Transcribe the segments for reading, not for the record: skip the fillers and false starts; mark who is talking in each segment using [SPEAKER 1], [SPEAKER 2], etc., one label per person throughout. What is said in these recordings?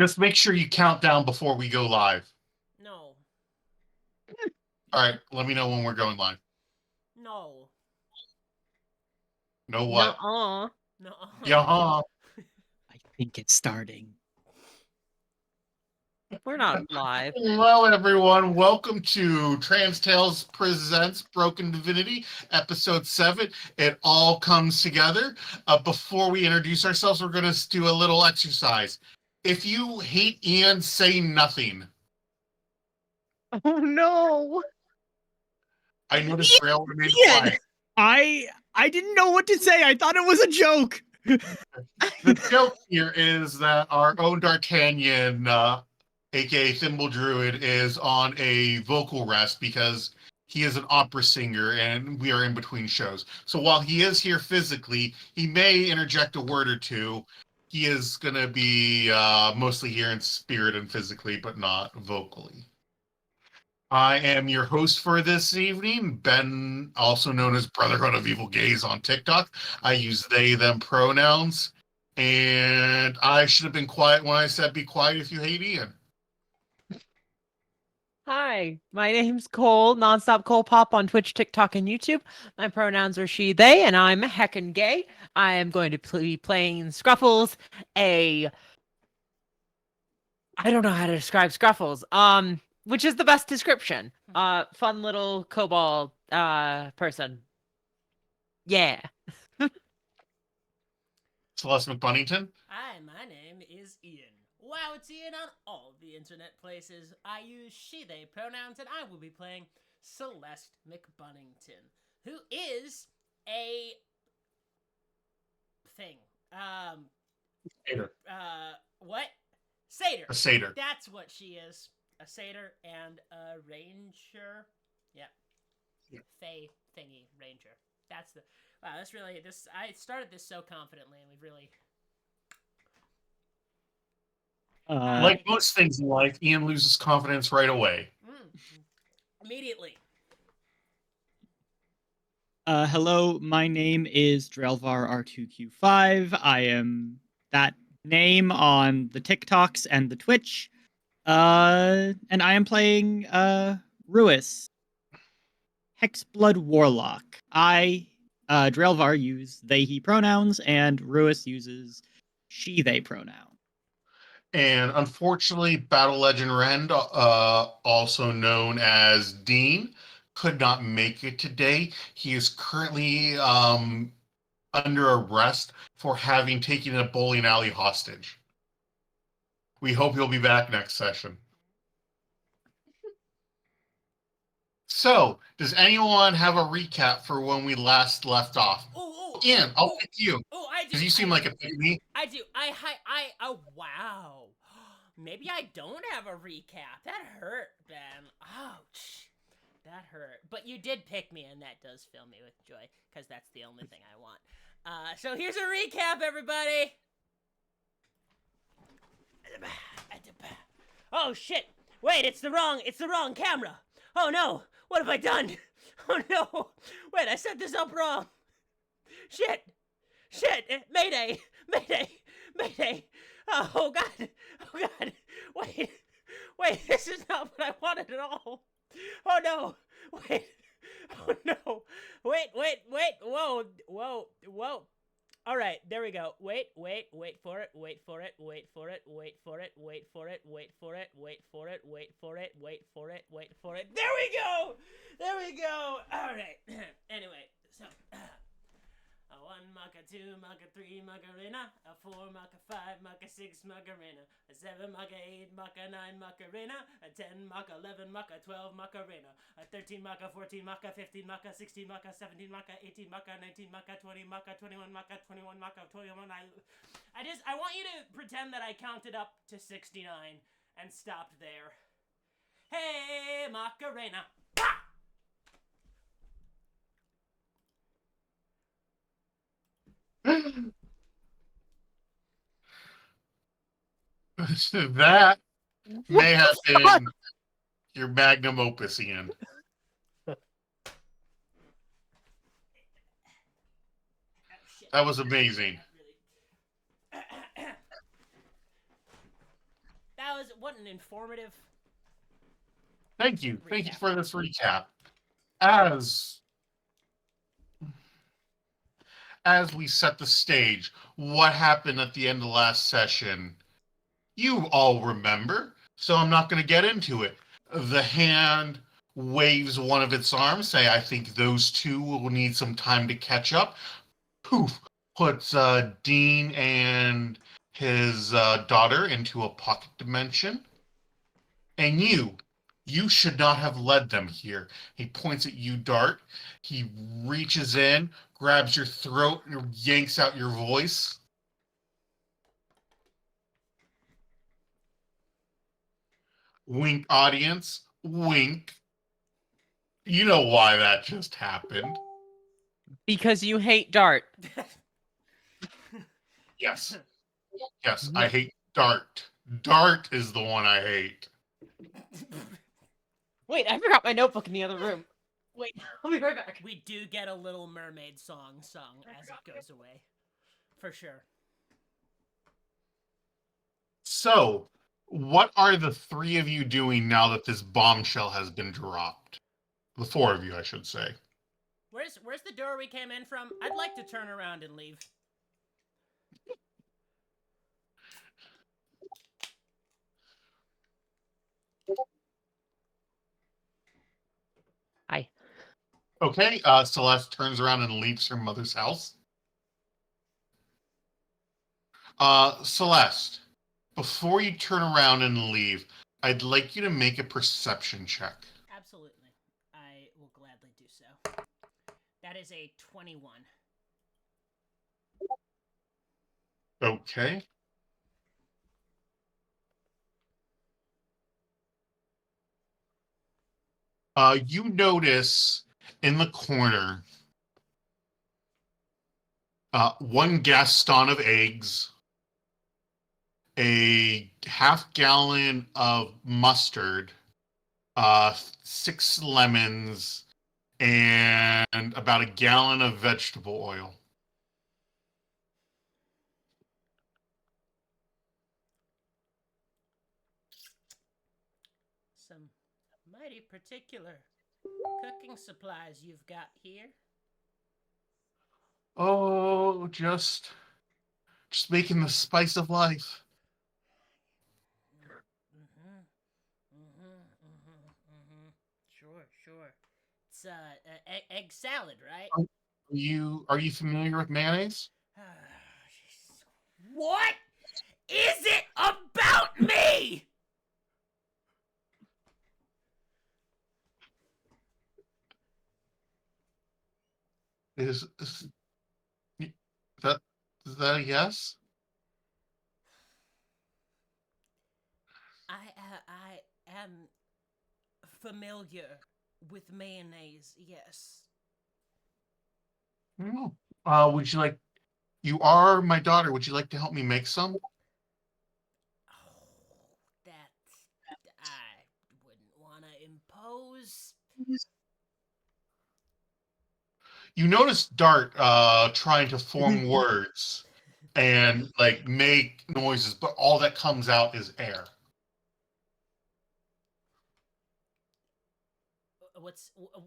[SPEAKER 1] Just make sure you count down before we go live.
[SPEAKER 2] No.
[SPEAKER 1] All right, let me know when we're going live.
[SPEAKER 2] No.
[SPEAKER 1] Know what?
[SPEAKER 3] Nuh-uh.
[SPEAKER 2] No.
[SPEAKER 1] Yeah.
[SPEAKER 4] I think it's starting.
[SPEAKER 3] We're not live.
[SPEAKER 1] Hello, everyone. Welcome to Trans Tales Presents Broken Divinity, Episode 7. It all comes together. Before we introduce ourselves, we're going to do a little exercise. If you hate Ian, say nothing.
[SPEAKER 3] Oh no.
[SPEAKER 1] I noticed Grail remained
[SPEAKER 4] Ian!
[SPEAKER 1] quiet.
[SPEAKER 4] I didn't know what to say. I thought it was a joke.
[SPEAKER 1] The joke here is that our own D'Artagnan, aka Thimble Druid, is on a vocal rest because he is an opera singer and we are in between shows. So while he is here physically, he may interject a word or two. He is going to be mostly here in spirit and physically, but not vocally. I am your host for this evening, Ben, also known as Brotherhood of Evil Gays on TikTok. I use they, them pronouns. And I should have been quiet when I said be quiet if you hate Ian.
[SPEAKER 3] Hi, my name's Cole, Nonstop Cole Pop on Twitch, TikTok, and YouTube. My pronouns are she, they, and I'm heckin' gay. I am going to be playing Scruffles, I don't know how to describe Scruffles, which is the best description. Fun little kobold, person. Yeah.
[SPEAKER 1] Celeste McBunnington.
[SPEAKER 2] Hi, my name is Ian. Wow, it's Ian on all the internet places. I use she, they pronouns, and I will be playing Celeste McBunnington, who is a thing.
[SPEAKER 1] Satyr.
[SPEAKER 2] What? Satyr.
[SPEAKER 1] A satyr.
[SPEAKER 2] That's what she is. A satyr and a ranger. Yep. Fae thingy ranger. That's the. Wow, that's really this. I started this so confidently, and we've really.
[SPEAKER 1] Like most things in life, Ian loses confidence right away.
[SPEAKER 2] Immediately.
[SPEAKER 4] Hello, my name is Drelvar R2Q5. I am that name on the TikToks and the Twitch. And I am playing Ruis, Hexblood Warlock. Drelvar, use they, he pronouns, and Ruis uses she, they pronoun.
[SPEAKER 1] And unfortunately, Battle Legend Rend, also known as Dean, could not make it today. He is currently under arrest for having taken a bowling alley hostage. We hope he'll be back next session. So, does anyone have a recap for when we last left off? Ian, I'll pick you.
[SPEAKER 2] Oh, I do.
[SPEAKER 1] Because you seem like a pygmy.
[SPEAKER 2] I do. Oh, wow. Maybe I don't have a recap. That hurt, Ben. Ouch. That hurt. But you did pick me, and that does fill me with joy, because that's the only thing I want. So here's a recap, everybody. Oh, shit. Wait, it's the wrong camera. Oh, no. What have I done? Oh, no. Wait, I set this up wrong. Shit. Mayday. Oh, God. Wait, this is not what I wanted at all. Oh, no. Wait. Oh, no. Wait. Whoa. All right, there we go. Wait for it. There we go. All right. Anyway, so a 1 mucka, 2 mucka, 3 muckarina, a 4 mucka, 5 mucka, 6 muckarina, a 7 mucka, 8 mucka, 9 muckarina, a 10 mucka, 11 mucka, 12 muckarina, a 13 mucka, 14 mucka, 15 mucka, 16 mucka, 17 mucka, 18 mucka, 19 mucka, 20 mucka, 21 mucka, 21 mucka, 21. I want you to pretend that I counted up to 69 and stopped there. Hey, Macarena.
[SPEAKER 1] That may have been your magnum opus, Ian. That was amazing.
[SPEAKER 2] what an informative.
[SPEAKER 1] Thank you. Thank you
[SPEAKER 2] Recap.
[SPEAKER 1] for this recap. As we set the stage, what happened at the end of last session? You all remember, so I'm not going to get into it. The hand waves one of its arms, say, I think those two will need some time to catch up. Poof, puts Dean and his daughter into a pocket dimension. And you should not have led them here. He points at you, Dart. He reaches in, grabs your throat, and yanks out your voice. Wink, audience. Wink. You know why that just happened.
[SPEAKER 3] Because you hate Dart.
[SPEAKER 1] Yes. Yes, I hate Dart. Dart is the one I hate.
[SPEAKER 3] Wait, I forgot my notebook in the other room. Wait, I'll be right back.
[SPEAKER 2] We do get a Little Mermaid song sung as it goes away. For sure.
[SPEAKER 1] So, what are the three of you doing now that this bombshell has been dropped? The four of you, I should say.
[SPEAKER 2] Where's the door we came in from? I'd like to turn around and leave.
[SPEAKER 3] Hi.
[SPEAKER 1] Okay, Celeste turns around and leaves her mother's house. Celeste, before you turn around and leave, I'd like you to make a perception check.
[SPEAKER 2] Absolutely. I will gladly do so. That is a 21.
[SPEAKER 1] Okay. You notice in the corner one Gaston of eggs, a half-gallon of mustard, 6 lemons, and about a gallon of vegetable oil.
[SPEAKER 2] Some mighty particular cooking supplies you've got here.
[SPEAKER 1] Oh, just making the spice of life.
[SPEAKER 2] Sure. It's egg salad, right?
[SPEAKER 1] Are you familiar with mayonnaise?
[SPEAKER 2] What is it about me?
[SPEAKER 1] Is that a yes?
[SPEAKER 2] I am familiar with mayonnaise, yes.
[SPEAKER 1] No. Would you like? You are my daughter. Would you like to help me make some?
[SPEAKER 2] Oh, that I wouldn't want to impose.
[SPEAKER 1] You notice Dart trying to form words and like make noises, but all that comes out is air.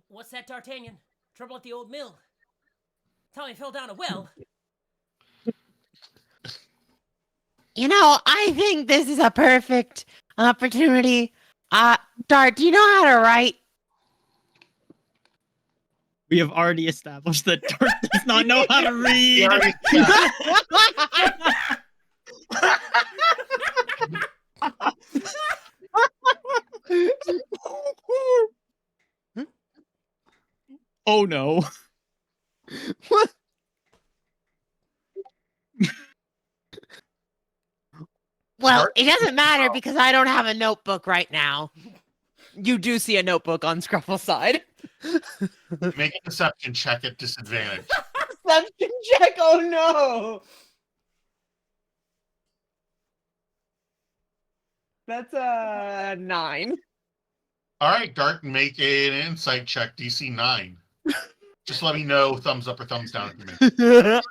[SPEAKER 2] What's that, D'Artagnan? Trouble at the old mill? Tommy fell down a well.
[SPEAKER 3] You know, I think this is a perfect opportunity. Dart, do you know how to write?
[SPEAKER 4] We have already established that Dart does not know how to read. Oh no.
[SPEAKER 3] Well,
[SPEAKER 1] Dart?
[SPEAKER 3] it doesn't matter because I don't have a notebook right now. You do see a notebook on Scruffle's side.
[SPEAKER 1] Make a deception check at disadvantage.
[SPEAKER 3] Perception check, oh no! That's a 9.
[SPEAKER 1] All right, Dart, make an insight check, DC 9. Just let me know thumbs up or thumbs down if you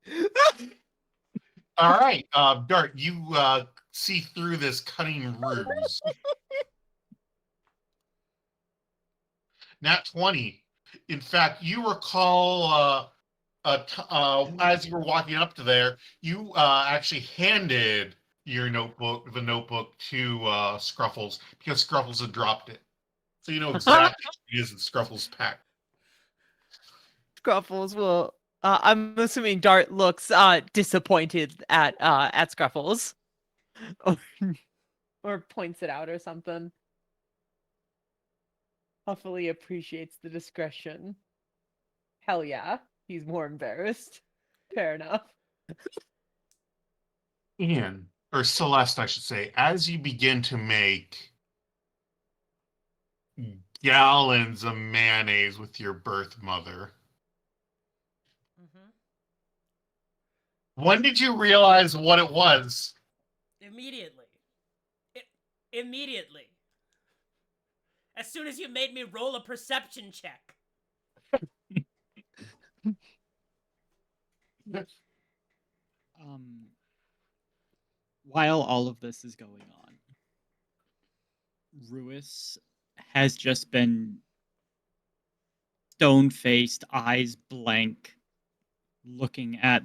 [SPEAKER 1] make. All right, Dart, you see through this cunning ruse. Nat 20. In fact, you recall as you were walking up to there, you actually handed the notebook to Scruffles because Scruffles had dropped it. So you know exactly what it is in Scruffles' pack.
[SPEAKER 3] Scruffles will. I'm assuming Dart looks disappointed at Scruffles, or, or points it out or something. Huffily appreciates the discretion. Hell yeah, he's more embarrassed. Fair enough.
[SPEAKER 1] Ian, or Celeste, I should say, as you begin to make gallons of mayonnaise with your birth mother,
[SPEAKER 2] Mm-hmm.
[SPEAKER 1] when did you realize what it was?
[SPEAKER 2] Immediately. Immediately. As soon as you made me roll a perception check.
[SPEAKER 4] Um, while all of this is going on, Ruis has just been stone-faced, eyes blank, looking at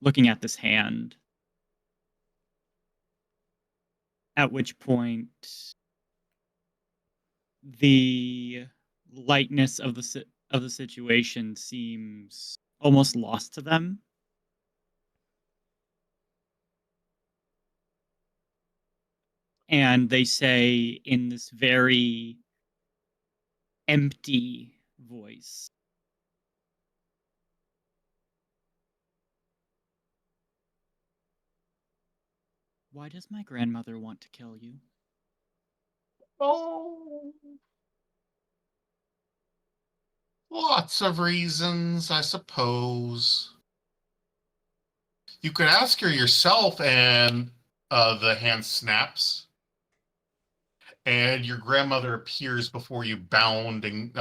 [SPEAKER 4] looking at this hand. At which point, the lightness of the situation seems almost lost to them. And they say in this very empty voice, "Why does my grandmother want to kill you?"
[SPEAKER 1] Oh, lots of reasons, I suppose. You could ask her yourself, and the hand snaps, and your grandmother appears before you, bound in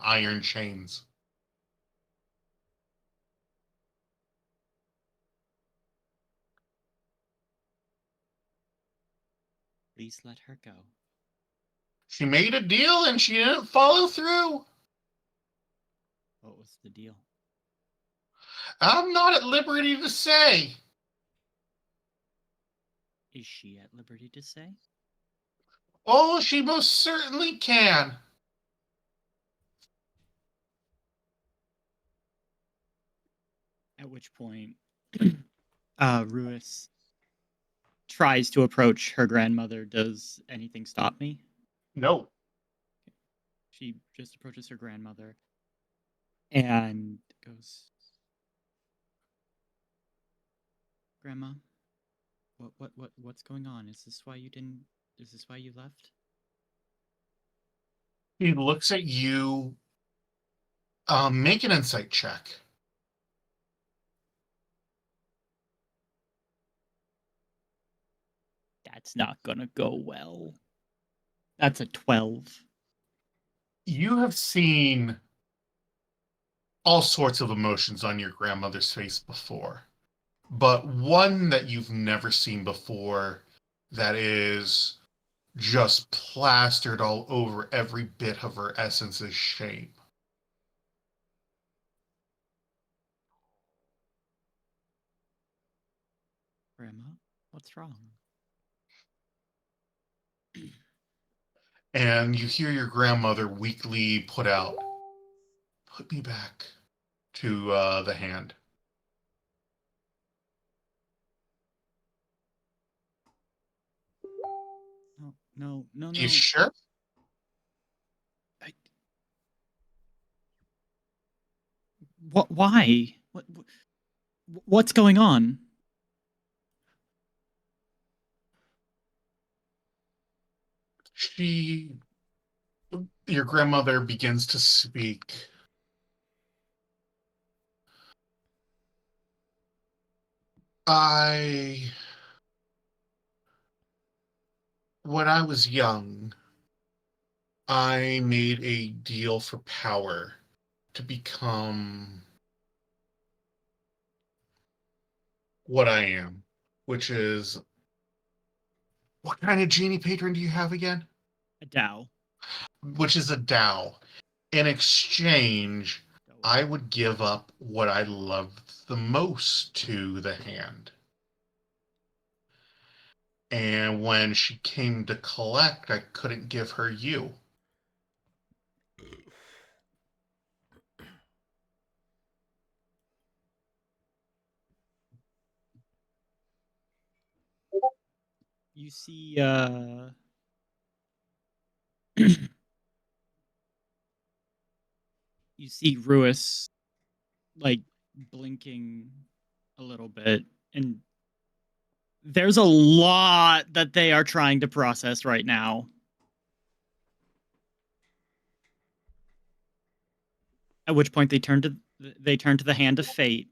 [SPEAKER 1] iron chains.
[SPEAKER 4] Please let her go.
[SPEAKER 1] She made a deal, and she didn't follow through.
[SPEAKER 4] What was the deal?
[SPEAKER 1] I'm not at liberty to say.
[SPEAKER 4] Is she at liberty to say?
[SPEAKER 1] Oh, she most certainly can.
[SPEAKER 4] At which point, Ruis tries to approach her grandmother. Does anything stop me?
[SPEAKER 1] No.
[SPEAKER 4] She just approaches her grandmother and goes, "Grandma, what's going on? Is this why you didn't? Is this why you left?"
[SPEAKER 1] He looks at you. Make an insight check.
[SPEAKER 4] That's not gonna go well. That's a 12.
[SPEAKER 1] You have seen all sorts of emotions on your grandmother's face before, but one that you've never seen before that is just plastered all over every bit of her essence is shame.
[SPEAKER 4] Grandma, what's wrong?
[SPEAKER 1] And you hear your grandmother weakly put out, "Put me back," to the hand.
[SPEAKER 4] No, no, no,
[SPEAKER 1] You
[SPEAKER 4] no.
[SPEAKER 1] sure?
[SPEAKER 4] I, what? Why? What's going on?
[SPEAKER 1] She, your grandmother begins to speak. I, when I was young, I made a deal for power to become what I am, which is what kind of genie patron do you have again?
[SPEAKER 4] A Dow.
[SPEAKER 1] Which is a Dow. In exchange, I would give up what I love the most to the hand. And when she came to collect, I couldn't give her you.
[SPEAKER 4] You see, you see Ruis like blinking a little bit, and there's a lot that they are trying to process right now. At which point they turn to the hand of fate.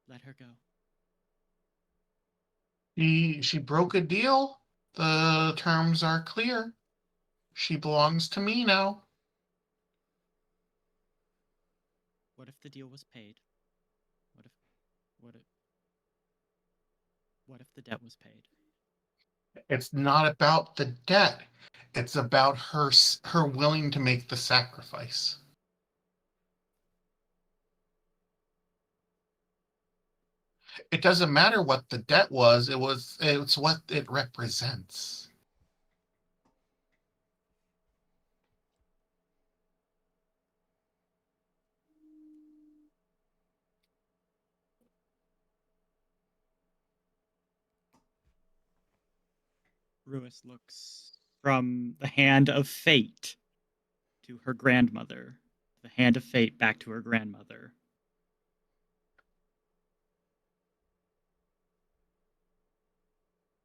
[SPEAKER 4] Let her go.
[SPEAKER 1] She broke a deal. The terms are clear. She belongs to me now.
[SPEAKER 4] What if the deal was paid? What if what if what if the debt was paid?
[SPEAKER 1] It's not about the debt. It's about her willing to make the sacrifice. It doesn't matter what the debt was. It's what it represents.
[SPEAKER 4] Ruis looks from the hand of fate to her grandmother, the hand of fate back to her grandmother.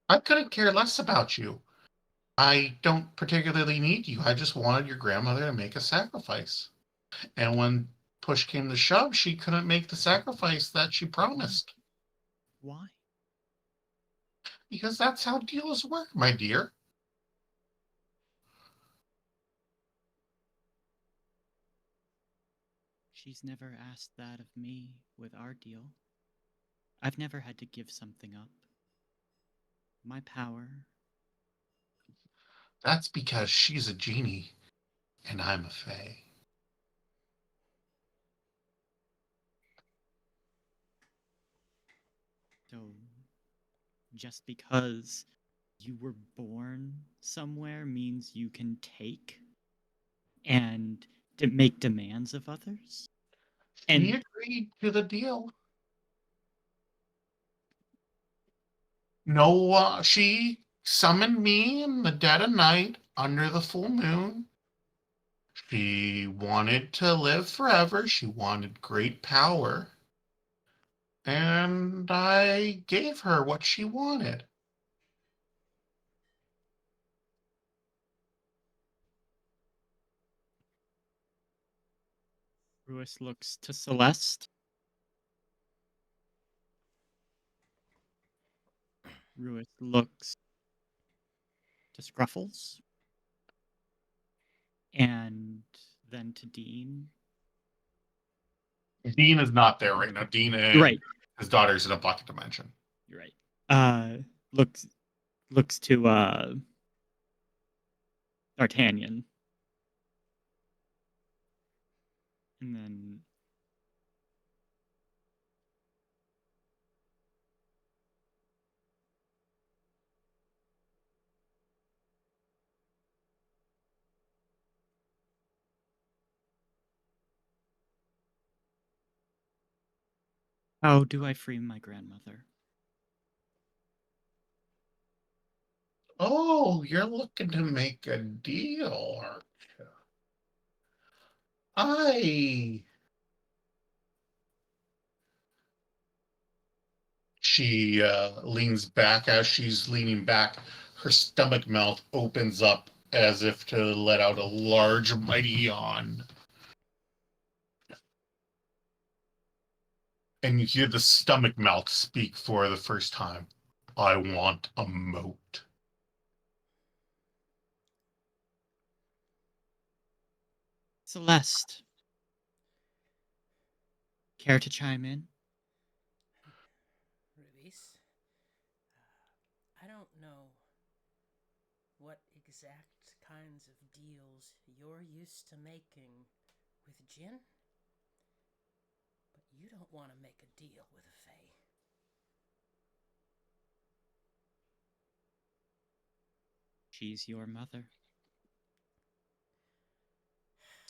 [SPEAKER 1] I couldn't care less about you. I don't particularly need you. I just wanted your grandmother to make a sacrifice. And when push came to shove, she couldn't make the sacrifice that she promised.
[SPEAKER 4] Why?
[SPEAKER 1] Because that's how deals work, my dear.
[SPEAKER 4] She's never asked that of me with our deal. I've never had to give something up. My power.
[SPEAKER 1] That's because she's a genie and I'm a fae.
[SPEAKER 4] So just because you were born somewhere means you can take and to make demands of others?
[SPEAKER 1] She
[SPEAKER 4] And
[SPEAKER 1] agreed to the deal. No, she summoned me in the dead of night under the full moon. She wanted to live forever. She wanted great power. And I gave her what she wanted.
[SPEAKER 4] Ruis looks to Celeste. Ruis looks to Scruffles. And then to Dean.
[SPEAKER 1] Dean is not there right now. Dean
[SPEAKER 4] You're
[SPEAKER 1] and
[SPEAKER 4] right.
[SPEAKER 1] his daughter's in a bucket dimension.
[SPEAKER 4] You're right. Looks to D'Artagnan. And then how do I free my grandmother?
[SPEAKER 1] Oh, you're looking to make a deal, aren't you? I. She leans back. As she's leaning back, her stomach mouth opens up as if to let out a large, mighty yawn. And you hear the stomach mouth speak for the first time. I want a moat.
[SPEAKER 4] Celeste, care to chime in?
[SPEAKER 2] Ruiz, I don't know what exact kinds of deals you're used to making with Jin, but you don't want to make a deal with a Fae.
[SPEAKER 4] She's your mother.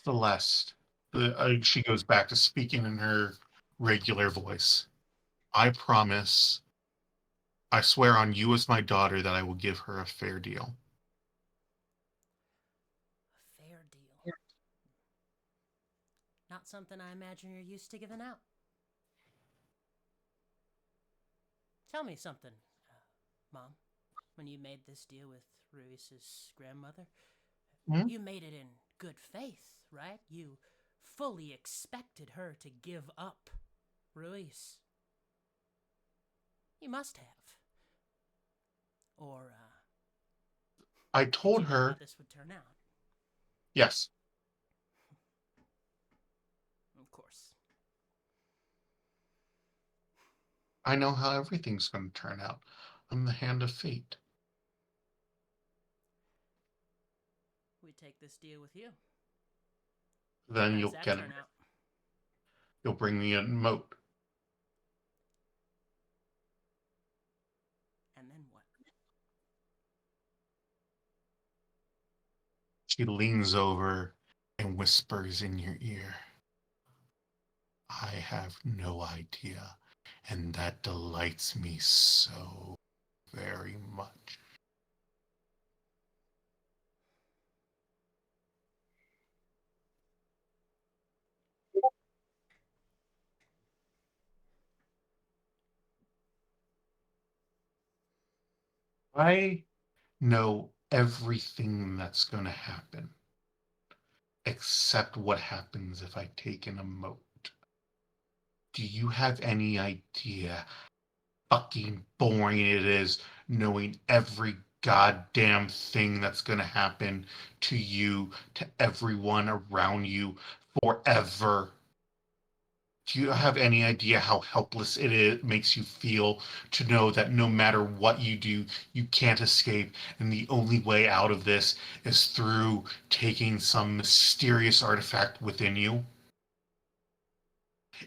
[SPEAKER 1] Celeste. She goes back to speaking in her regular voice. I promise, I swear on you as my daughter that I will give her a fair deal.
[SPEAKER 2] A fair deal. Not something I imagine you're used to giving out. Tell me something, Mom. When you made this deal with Ruiz's grandmother, you made it in good faith, right? You fully expected her to give up Ruiz. You must have. Or,
[SPEAKER 1] I
[SPEAKER 2] did
[SPEAKER 1] told
[SPEAKER 2] you know
[SPEAKER 1] her,
[SPEAKER 2] how this would turn out?
[SPEAKER 1] yes,
[SPEAKER 2] Of course.
[SPEAKER 1] I know how everything's going to turn out. I'm the hand of fate.
[SPEAKER 2] We take this deal with you.
[SPEAKER 1] Then
[SPEAKER 2] How
[SPEAKER 1] you'll
[SPEAKER 2] does that
[SPEAKER 1] get
[SPEAKER 2] turn
[SPEAKER 1] it.
[SPEAKER 2] out?
[SPEAKER 1] You'll bring me a moat.
[SPEAKER 2] And then what?
[SPEAKER 1] She leans over and whispers in your ear. I have no idea, and that delights me so very much. I know everything that's going to happen, except what happens if I take in a moat. Do you have any idea fucking boring it is knowing every goddamn thing that's going to happen to you, to everyone around you forever? Do you have any idea how helpless makes you feel to know that no matter what you do, you can't escape, and the only way out of this is through taking some mysterious artifact within you?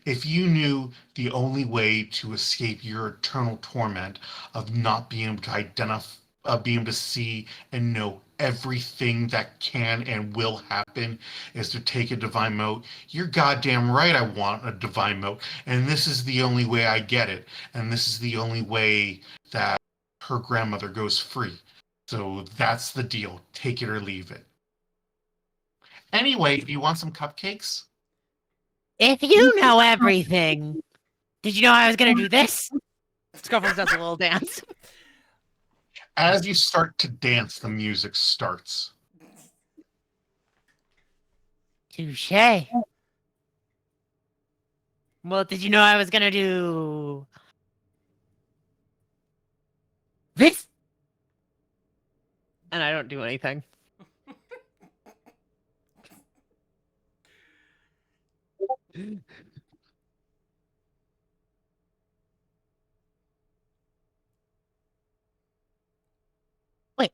[SPEAKER 1] If you knew the only way to escape your eternal torment of not being able to identify, being able to see and know everything that can and will happen is to take a divine mote, you're goddamn right I want a divine mote. And this is the only way I get it. And this is the only way that her grandmother goes free. So that's the deal. Take it or leave it. Anyway, do you want some cupcakes?
[SPEAKER 3] If you know everything, did you know I was gonna do this? Scruffles does a little dance.
[SPEAKER 1] As you start to dance, the music starts.
[SPEAKER 3] Touche. Well, did you know I was gonna do this? And I don't do anything. Wait,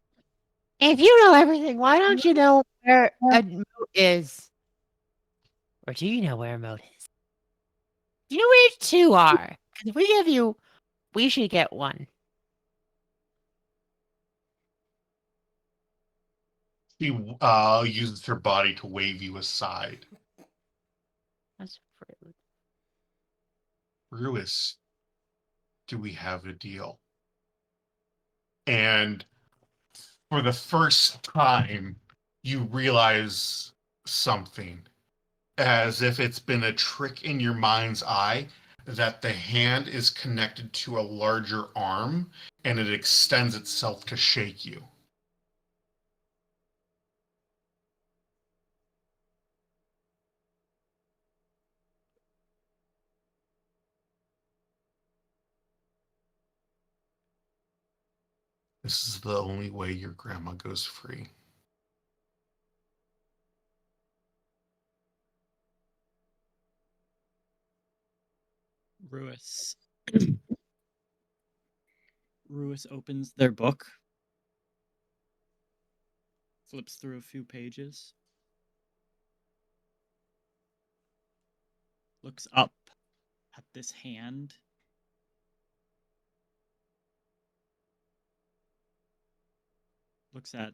[SPEAKER 3] if you know everything, why don't you know where a moat is? Or do you know where a moat is? Do you know where two are? Because if we give you, we should get one.
[SPEAKER 1] She uses her body to wave you aside.
[SPEAKER 3] That's rude.
[SPEAKER 1] Ruis, do we have a deal? And for the first time, you realize something, as if it's been a trick in your mind's eye, that the hand is connected to a larger arm and it extends itself to shake you. This is the only way your grandma goes free.
[SPEAKER 4] Ruis. Ruis opens their book, flips through a few pages, looks up at this hand, looks at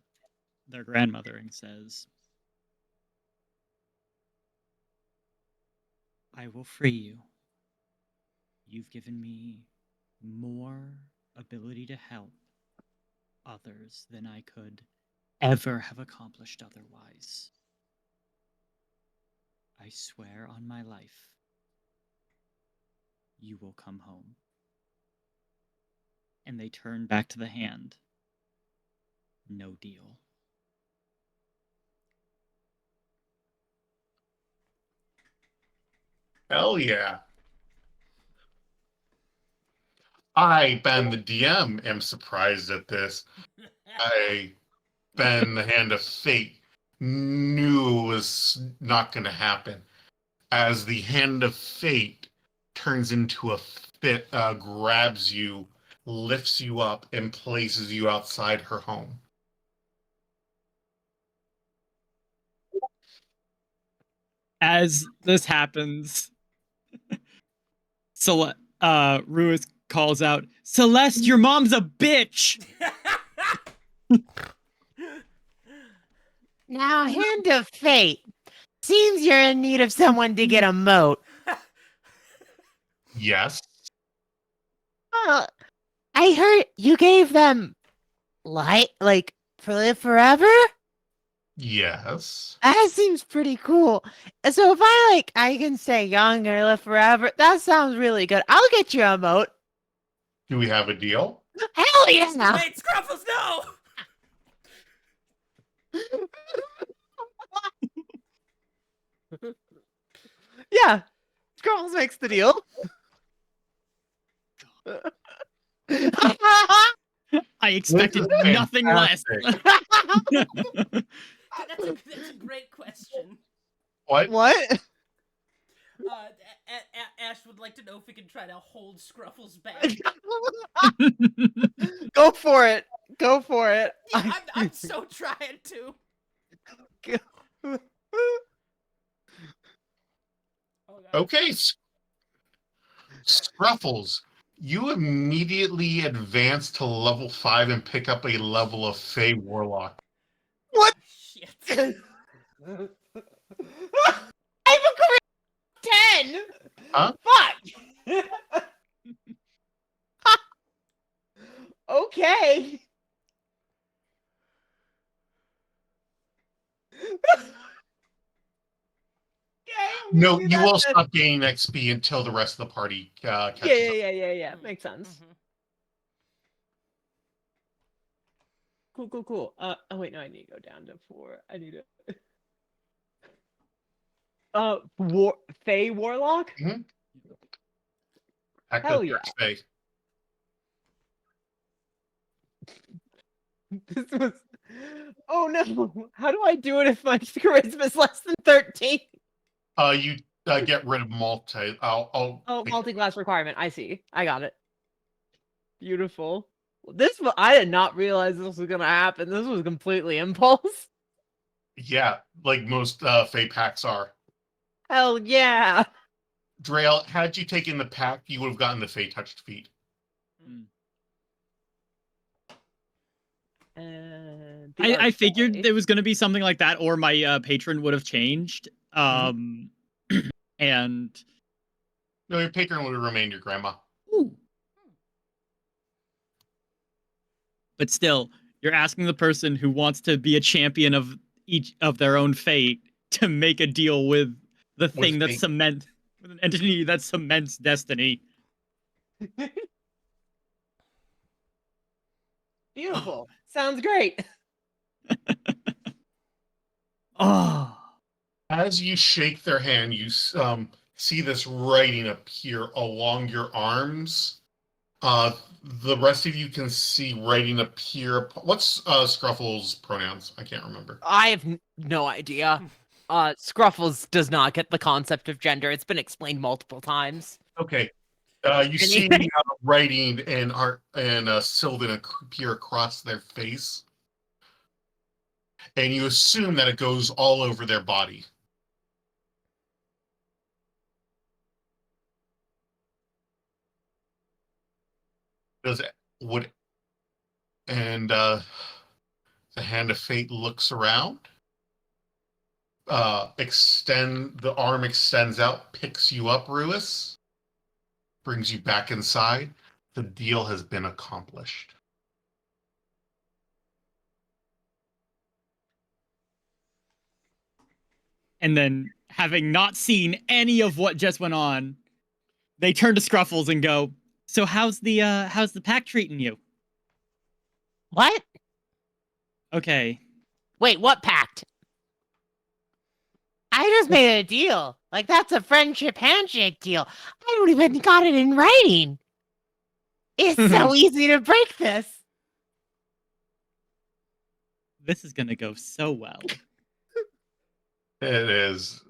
[SPEAKER 4] their grandmother and says, I will free you. You've given me more ability to help others than I could ever have accomplished otherwise. I swear on my life, you will come home. And they turn back to the hand. No deal.
[SPEAKER 1] Hell yeah. I, Ben the DM, am surprised at this. Ben, the Hand of Fate, knew it was not going to happen. As the Hand of Fate turns into a fit, grabs you, lifts you up, and places you outside her home.
[SPEAKER 4] As this happens, Ruiz calls out, Celeste, your mom's a bitch!
[SPEAKER 3] Now, Hand of Fate. Seems you're in need of someone to get a moat.
[SPEAKER 1] Yes.
[SPEAKER 3] Oh, I heard you gave them light, like, for live forever?
[SPEAKER 1] Yes.
[SPEAKER 3] That seems pretty cool. So if I can stay young and live forever, that sounds really good. I'll get you a moat.
[SPEAKER 1] Do we have a deal?
[SPEAKER 3] Hell yeah!
[SPEAKER 2] Wait, Scruffles, no!
[SPEAKER 3] Yeah, Scrolls makes the deal.
[SPEAKER 4] I expected
[SPEAKER 1] This is
[SPEAKER 4] nothing less.
[SPEAKER 2] That's a great question.
[SPEAKER 1] What?
[SPEAKER 3] What?
[SPEAKER 2] Ash would like to know if we can try to hold Scruffles back.
[SPEAKER 3] Go for it. Go for it.
[SPEAKER 2] Yeah, I'm so trying to. Oh, God.
[SPEAKER 1] Okay. Scruffles, you immediately advance to level 5 and pick up a level of Fey Warlock.
[SPEAKER 3] What?
[SPEAKER 2] Shit.
[SPEAKER 3] I'm a career 10.
[SPEAKER 1] Huh?
[SPEAKER 3] Fuck. Okay.
[SPEAKER 1] No, you will stop gaining XP until the rest of the party catches up.
[SPEAKER 3] Yeah. Makes sense.
[SPEAKER 2] Mhm.
[SPEAKER 3] Cool. Oh wait, no, I need to go down to 4. I need to. Fey Warlock.
[SPEAKER 1] Mm-hmm.
[SPEAKER 3] Hell yeah.
[SPEAKER 1] Fey.
[SPEAKER 3] This was. Oh no! How do I do it if my charisma's less than 13?
[SPEAKER 1] You get rid of multi.
[SPEAKER 3] Oh, multi-class requirement. I see. I got it. Beautiful. I did not realize this was gonna happen. This was completely impulse.
[SPEAKER 1] Yeah, like most Fey packs are.
[SPEAKER 3] Hell yeah!
[SPEAKER 1] Drael, had you taken the pack, you would have gotten the Fey touched feet.
[SPEAKER 3] And
[SPEAKER 4] I figured there was going to be something like that, or my patron would have changed. And
[SPEAKER 1] No, your patron would have remained your grandma.
[SPEAKER 4] Ooh. But still, you're asking the person who wants to be a champion of each of their own fate to make a deal with the thing that with an entity that cements destiny.
[SPEAKER 3] Beautiful. Sounds great.
[SPEAKER 4] Oh.
[SPEAKER 1] As you shake their hand, you see this writing appear along your arms. The rest of you can see writing appear. What's Scruffle's pronouns? I can't remember.
[SPEAKER 3] I have no idea. Scruffles does not get the concept of gender. It's been explained multiple times.
[SPEAKER 1] Okay. You see writing and art and Sylvan appear across their face, and you assume that it goes all over their body. Does it would and the Hand of Fate looks around, the arm extends out, picks you up, Ruis, brings you back inside. The deal has been accomplished.
[SPEAKER 4] And then, having not seen any of what just went on, they turn to Scruffles and go, "So how's the pack treating you?"
[SPEAKER 3] What?
[SPEAKER 4] Okay.
[SPEAKER 3] Wait, what pact? I just made a deal. Like, that's a friendship handshake deal. I don't even got it in writing. It's so easy to break this.
[SPEAKER 4] This is gonna go so well.
[SPEAKER 1] It is.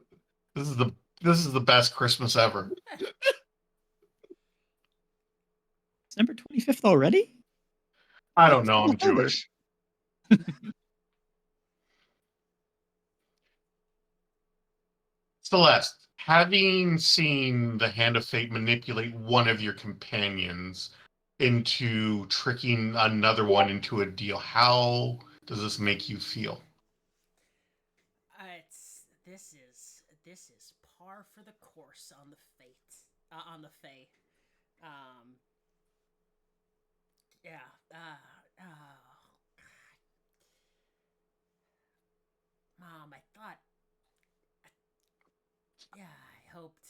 [SPEAKER 1] This is the best Christmas ever.
[SPEAKER 4] December 25th already?
[SPEAKER 1] I don't know. I'm Jewish. Celeste, having seen the Hand of Fate manipulate one of your companions into tricking another one into a deal, how does this make you feel?
[SPEAKER 2] This is par for the course on the on the Fae. Um, yeah. Oh, Mom, I thought. Yeah, I hoped.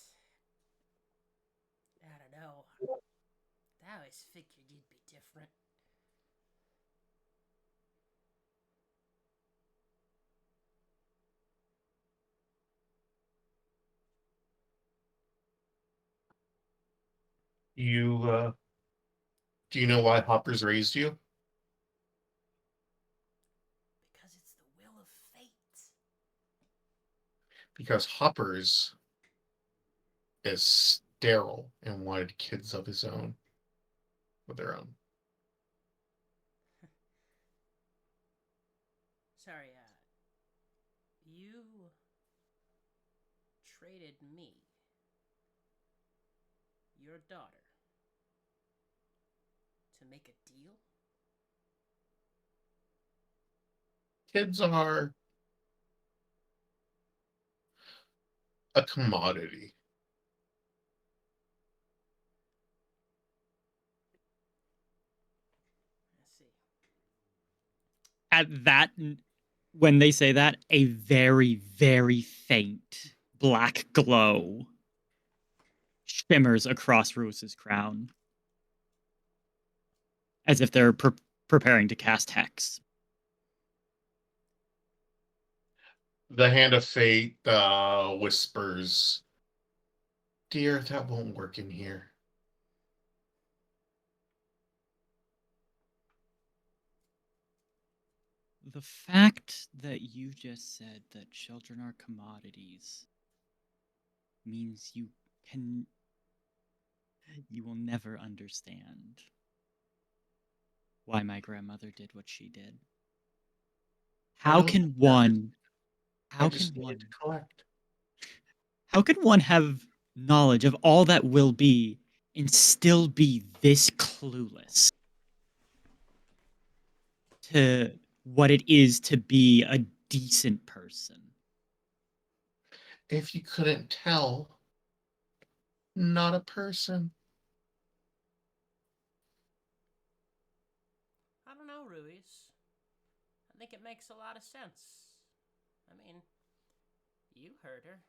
[SPEAKER 2] I don't know. I always figured you'd be different.
[SPEAKER 1] Do you know why Hoppers raised you?
[SPEAKER 2] Because it's the will of fate.
[SPEAKER 1] Because Hoppers is sterile and wanted kids of his own, of their own.
[SPEAKER 2] Sorry, you traded me, your daughter, to make a deal?
[SPEAKER 1] Kids are a commodity.
[SPEAKER 2] I see.
[SPEAKER 4] At that, when they say that, a very, very faint black glow shimmers across Ruis's crown, as if they're preparing to cast Hex.
[SPEAKER 1] The Hand of Fate whispers, "Dear, that won't work in here."
[SPEAKER 4] The fact that you just said that children are commodities means you will never understand why my grandmother did what she did. How can one
[SPEAKER 1] I just needed to collect.
[SPEAKER 4] how can one have knowledge of all that will be and still be this clueless to what it is to be a decent person?
[SPEAKER 1] If you couldn't tell, not a person.
[SPEAKER 2] I don't know, Ruiz. I think it makes a lot of sense. I mean, you heard her.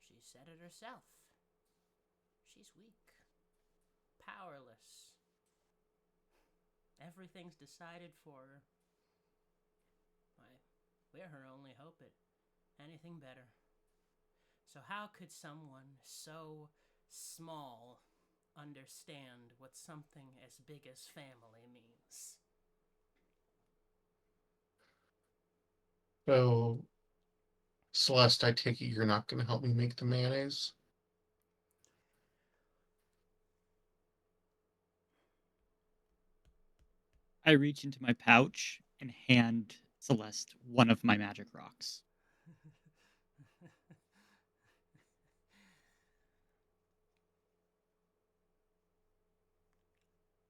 [SPEAKER 2] She said it herself. She's weak. Powerless. Everything's decided for her. Why, we're her only hope at anything better. So how could someone so small understand what something as big as family means?
[SPEAKER 1] So, Celeste, I take it you're not going to help me make the mayonnaise?
[SPEAKER 4] I reach into my pouch and hand Celeste one of my magic rocks.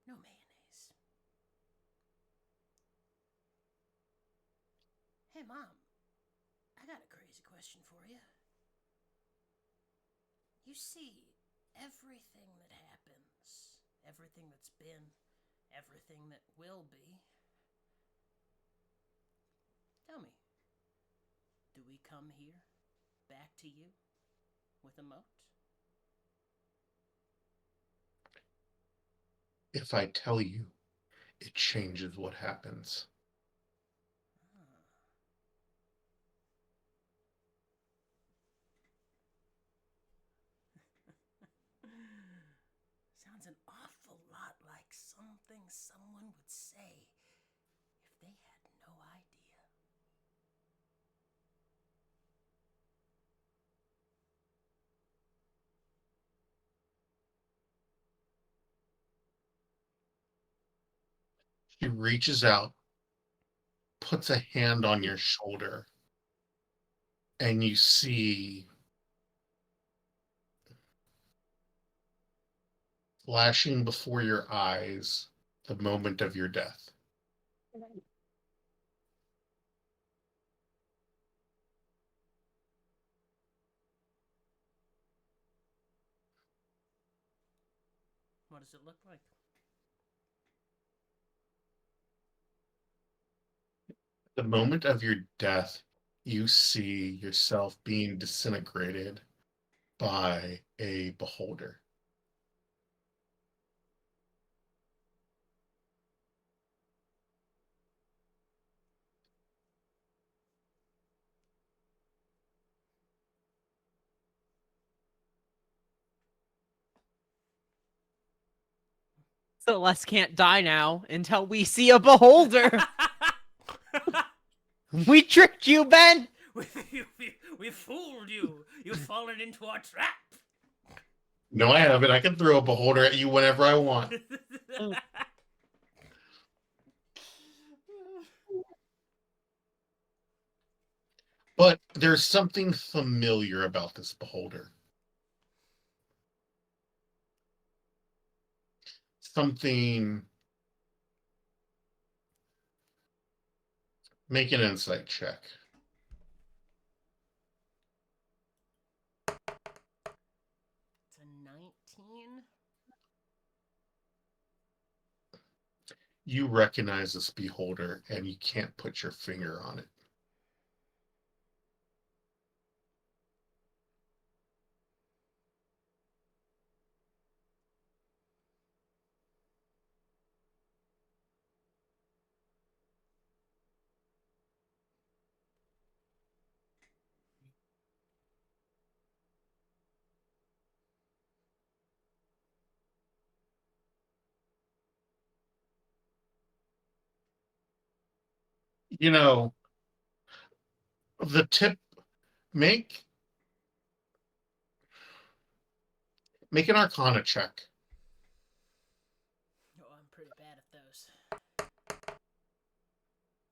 [SPEAKER 2] No mayonnaise. Hey, Mom. I got a crazy question for you. You see, everything that happens, everything that's been, everything that will be. Tell me, do we come here, back to you, with a moat?
[SPEAKER 1] If I tell you, it changes what happens.
[SPEAKER 2] Sounds an awful lot like something someone would say if they had no idea.
[SPEAKER 1] She reaches out, puts a hand on your shoulder, and you see flashing before your eyes the moment of your death.
[SPEAKER 2] What does it look like?
[SPEAKER 1] The moment of your death, you see yourself being disintegrated by a beholder.
[SPEAKER 3] Celeste can't die now until we see a beholder. We tricked you, Ben.
[SPEAKER 2] we fooled you. You've fallen into our trap.
[SPEAKER 1] No, I haven't. I can throw a beholder at you whenever I want. But there's something familiar about this beholder. Something. Make an insight check.
[SPEAKER 2] It's a 19.
[SPEAKER 1] You recognize this beholder and you can't put your finger on it. You know, the tip make make an arcana check.
[SPEAKER 2] Oh, I'm pretty bad at those.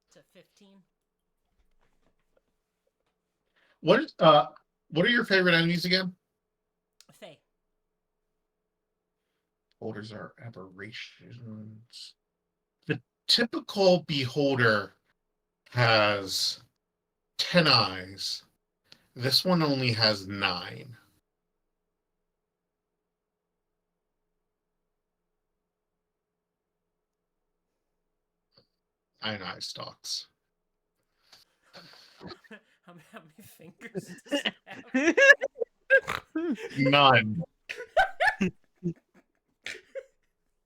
[SPEAKER 2] It's a 15.
[SPEAKER 1] What are your favorite enemies again?
[SPEAKER 2] Faye.
[SPEAKER 1] Beholders are aberrations. The typical beholder has 10 eyes. This one only has 9. 9 eye stalks.
[SPEAKER 2] How many fingers does it have?
[SPEAKER 1] None.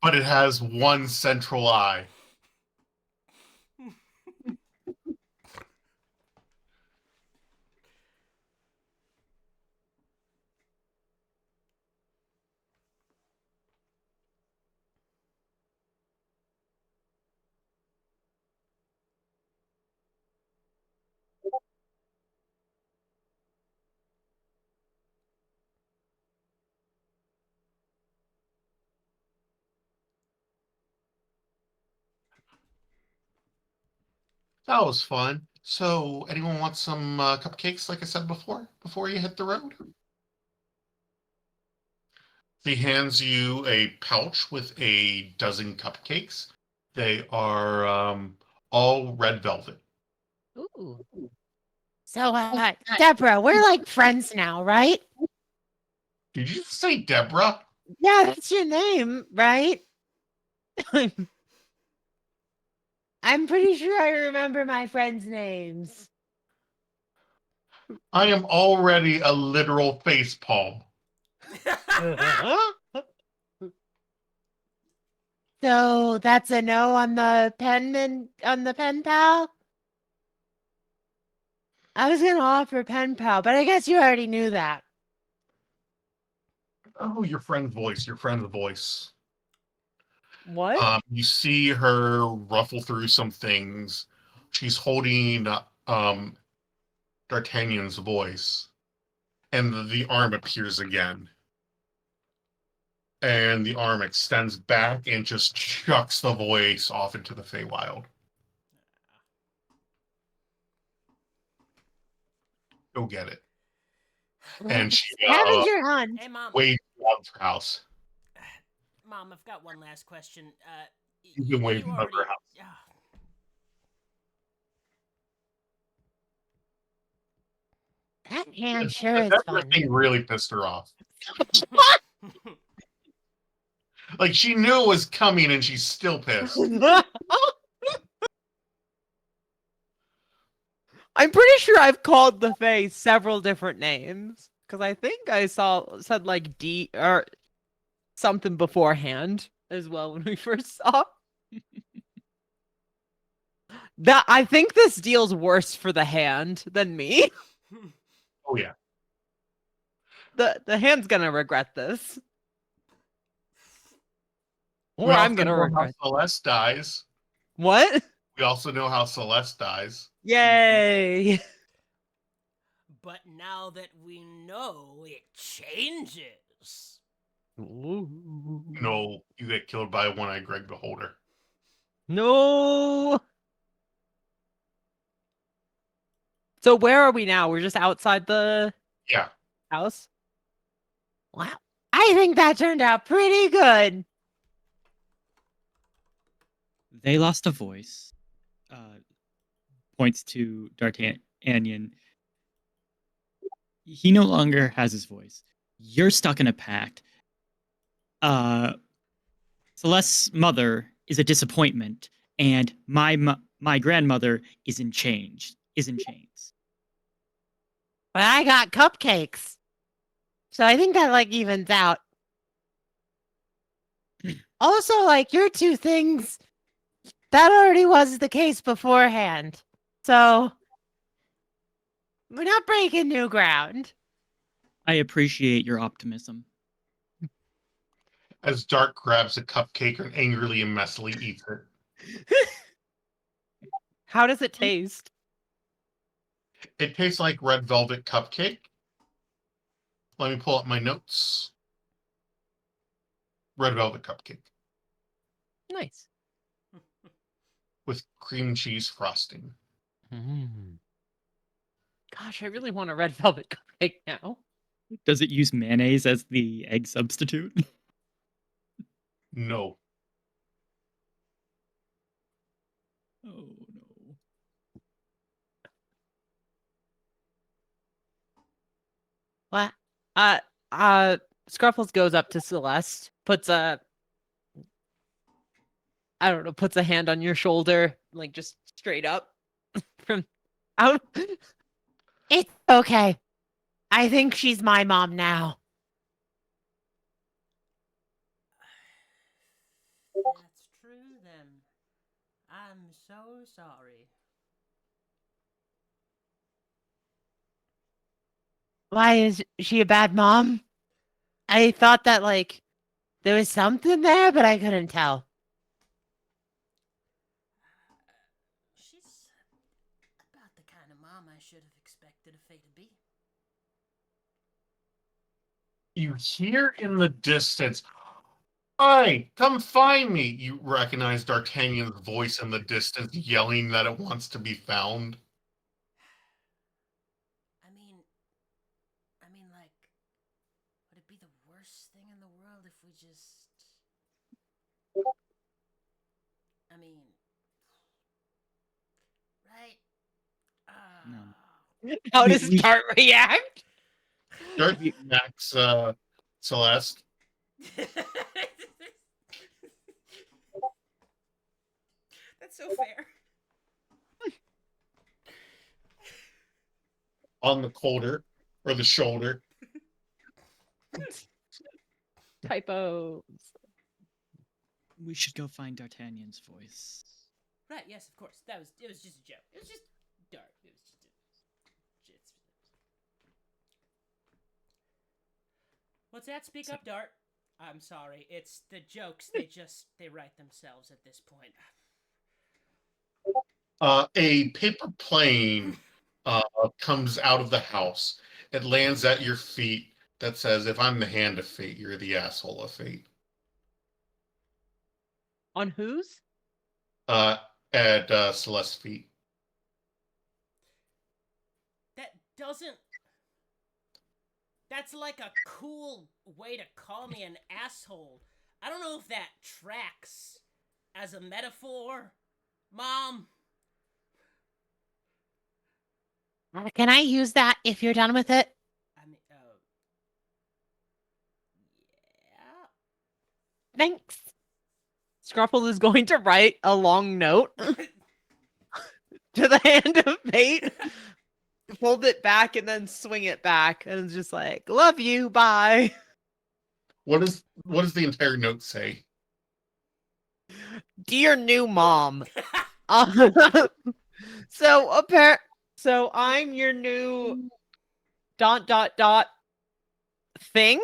[SPEAKER 1] But it has one central eye. That was fun. So, anyone want some cupcakes, like I said before you hit the road? He hands you a pouch with a dozen cupcakes. They are all red velvet.
[SPEAKER 3] Ooh. So, Deborah, we're like friends now, right?
[SPEAKER 1] Did you just say Deborah?
[SPEAKER 3] Yeah, that's your name, right? I'm pretty sure I remember my friends' names.
[SPEAKER 1] I am already a literal facepalm.
[SPEAKER 3] So that's a no on the pen pal? I was gonna offer pen pal, but I guess you already knew that.
[SPEAKER 1] Oh, your friend's voice, your friend's voice.
[SPEAKER 3] What?
[SPEAKER 1] You see her ruffle through some things. She's holding D'Artagnan's voice, and the arm appears again. And the arm extends back and just chucks the voice off into the Feywild. Go get it. And she
[SPEAKER 3] Scavenger hunt.
[SPEAKER 2] Hey, Mom.
[SPEAKER 1] waves out of her house.
[SPEAKER 2] Mom, I've got one last question.
[SPEAKER 1] You've been
[SPEAKER 2] you
[SPEAKER 1] waving out of her
[SPEAKER 2] already.
[SPEAKER 1] house.
[SPEAKER 3] That hand sure is
[SPEAKER 1] That
[SPEAKER 3] fun.
[SPEAKER 1] thing really pissed her off. Like, she knew it was coming and she's still pissed.
[SPEAKER 3] I'm pretty sure I've called the Fae several different names because I think I said like D or something beforehand as well when we first saw. That I think this deal's worse for the hand than me.
[SPEAKER 1] Oh, yeah.
[SPEAKER 3] The hand's gonna regret this. Or
[SPEAKER 1] We
[SPEAKER 3] I'm
[SPEAKER 1] also
[SPEAKER 3] gonna
[SPEAKER 1] know how
[SPEAKER 3] regret.
[SPEAKER 1] Celeste dies.
[SPEAKER 3] What?
[SPEAKER 1] We also know how Celeste dies.
[SPEAKER 3] Yay!
[SPEAKER 2] But now that we know, it changes.
[SPEAKER 1] No, you get killed by a one-eyed Greg Beholder.
[SPEAKER 3] No. So where are we now? We're just outside the
[SPEAKER 1] Yeah.
[SPEAKER 3] house? Wow. I think that turned out pretty good.
[SPEAKER 4] They lost a voice. Points to D'Artagnan. He no longer has his voice. You're stuck in a pact. Celeste's mother is a disappointment, and my grandmother is in chains.
[SPEAKER 3] But I got cupcakes. So I think that like evens out. Also, like your two things, that already was the case beforehand. So we're not breaking new ground.
[SPEAKER 4] I appreciate your optimism.
[SPEAKER 1] As Dark grabs a cupcake and angrily and messily eats it.
[SPEAKER 3] How does it taste?
[SPEAKER 1] It tastes like red velvet cupcake. Let me pull up my notes. Red velvet cupcake
[SPEAKER 3] Nice.
[SPEAKER 1] with cream cheese frosting.
[SPEAKER 3] Gosh, I really want a red velvet cupcake now.
[SPEAKER 4] Does it use mayonnaise as the egg substitute?
[SPEAKER 1] No.
[SPEAKER 4] Oh no.
[SPEAKER 3] What? Scruffles goes up to Celeste, puts a hand on your shoulder, like just straight up from out. It's okay. I think she's my mom now.
[SPEAKER 2] That's true then. I'm so sorry.
[SPEAKER 3] Why is she a bad mom? I thought that like there was something there, but I couldn't tell.
[SPEAKER 2] She's about the kind of mom I should have expected a Fae to be.
[SPEAKER 1] You hear in the distance, Hi, come find me! You recognize D'Artagnan's voice in the distance yelling that it wants to be found.
[SPEAKER 2] Like, would it be the worst thing in the world if we just... right?
[SPEAKER 4] No.
[SPEAKER 3] How
[SPEAKER 4] We-
[SPEAKER 3] does
[SPEAKER 4] we-
[SPEAKER 3] Dart react?
[SPEAKER 1] Darth Max, Celeste.
[SPEAKER 2] That's so fair.
[SPEAKER 1] On the shoulder.
[SPEAKER 3] Typos.
[SPEAKER 4] We should go find D'Artagnan's voice.
[SPEAKER 2] Right, yes, of course. It was just a joke. It was just Dart. It was just What's that? Speak up, Dart. I'm sorry. It's the jokes. They write themselves at this point.
[SPEAKER 1] A paper plane comes out of the house. It lands at your feet that says, if I'm the hand of fate, you're the asshole of fate.
[SPEAKER 3] On whose?
[SPEAKER 1] At Celeste's feet.
[SPEAKER 2] That doesn't... That's like a cool way to call me an asshole. I don't know if that tracks as a metaphor, Mom.
[SPEAKER 3] Can I use that if you're done with it?
[SPEAKER 2] Yeah.
[SPEAKER 3] Thanks. Scruffle is going to write a long note to the hand of fate, fold it back, and then swing it back. And it's just like, love you, bye.
[SPEAKER 1] What does the entire note say?
[SPEAKER 3] Dear new mom. So I'm your new ... thing.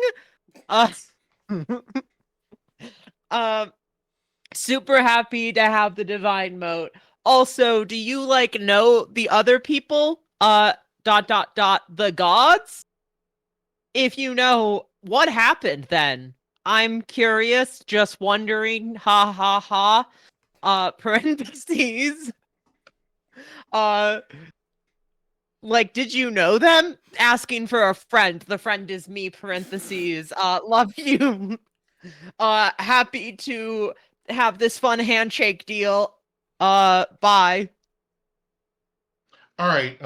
[SPEAKER 3] Super happy to have the divine moat. Also, do you know the other people? The gods? If you know, what happened then? I'm curious, just wondering. Ha ha ha. Parentheses. Did you know them? Asking for a friend. The friend is me, parentheses. Love you. Happy to have this fun handshake deal. Bye.
[SPEAKER 1] All right.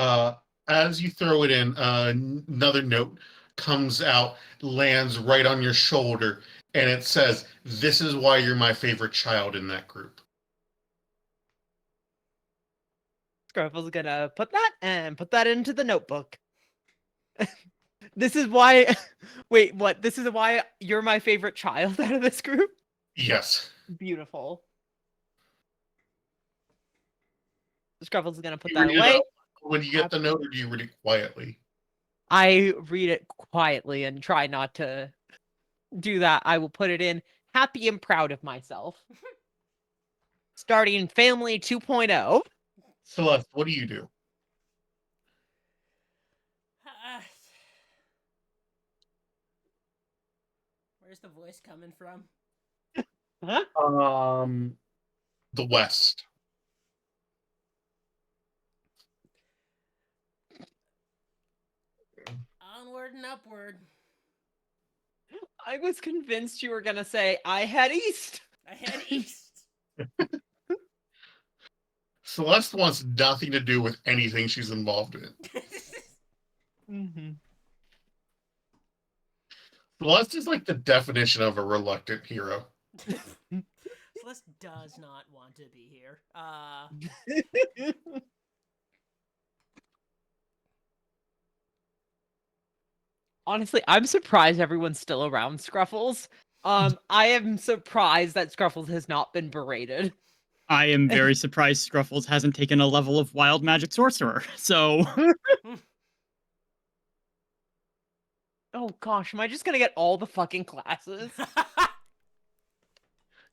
[SPEAKER 1] As you throw it in, another note comes out, lands right on your shoulder, and it says, "This is why you're my favorite child in that group."
[SPEAKER 3] Scruffle's gonna put that into the notebook. This is why... Wait, what? This is why you're my favorite child out of this group?
[SPEAKER 1] Yes.
[SPEAKER 3] Beautiful. Scruffle's gonna put
[SPEAKER 1] You
[SPEAKER 3] that
[SPEAKER 1] read it
[SPEAKER 3] away.
[SPEAKER 1] out when you get the note, or do you read it quietly?
[SPEAKER 3] I read it quietly and try not to do that. I will put it in happy and proud of myself. Starting family 2.0.
[SPEAKER 1] Celeste, what do you do?
[SPEAKER 2] Where's the voice coming from?
[SPEAKER 3] Huh?
[SPEAKER 1] The West.
[SPEAKER 2] Onward and upward.
[SPEAKER 3] I was convinced you were gonna say I head east.
[SPEAKER 2] I head east.
[SPEAKER 1] Celeste wants nothing to do with anything she's involved in.
[SPEAKER 3] Mm-hmm.
[SPEAKER 1] Celeste is like the definition of a reluctant hero.
[SPEAKER 2] Celeste does not want to be here.
[SPEAKER 3] Honestly, I'm surprised everyone's still around Scruffles. I am surprised that Scruffles has not been berated.
[SPEAKER 4] I am very surprised Scruffles hasn't taken a level of Wild Magic Sorcerer, so...
[SPEAKER 3] Oh gosh, am I just gonna get all the fucking classes?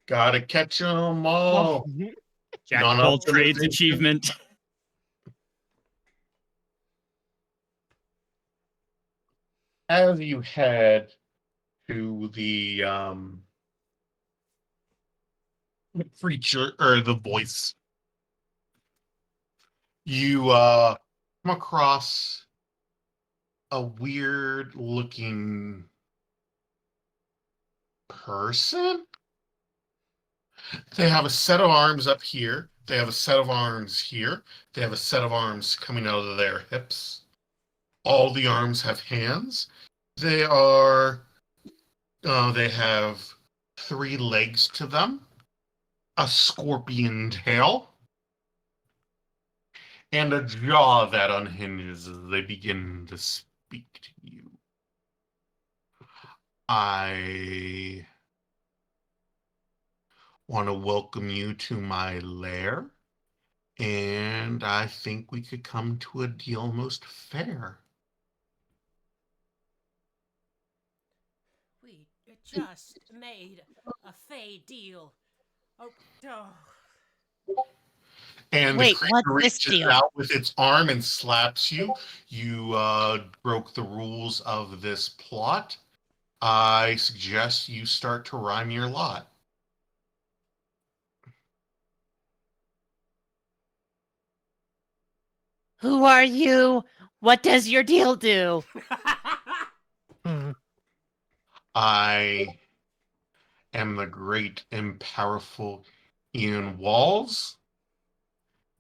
[SPEAKER 1] Gotta catch 'em all.
[SPEAKER 4] Jack
[SPEAKER 1] None
[SPEAKER 4] of all
[SPEAKER 1] of them
[SPEAKER 4] trades
[SPEAKER 1] is-
[SPEAKER 4] achievement.
[SPEAKER 1] As you head to the creature or the voice. You come across a weird looking person. They have a set of arms up here. They have a set of arms here. They have a set of arms coming out of their hips. All the arms have hands. They are they have 3 legs to them, a scorpion tail, and a jaw that unhinges as they begin to speak to you. I want to welcome you to my lair, and I think we could come to a deal most fair.
[SPEAKER 2] We just made a Fey deal. Oh,
[SPEAKER 1] And the
[SPEAKER 3] Wait,
[SPEAKER 1] creature
[SPEAKER 3] what's this
[SPEAKER 1] reaches
[SPEAKER 3] deal?
[SPEAKER 1] out with its arm and slaps you. You broke the rules of this plot. I suggest you start to rhyme your lot.
[SPEAKER 3] Who are you? What does your deal do? Hmm.
[SPEAKER 1] I am the great and powerful Ian Walls,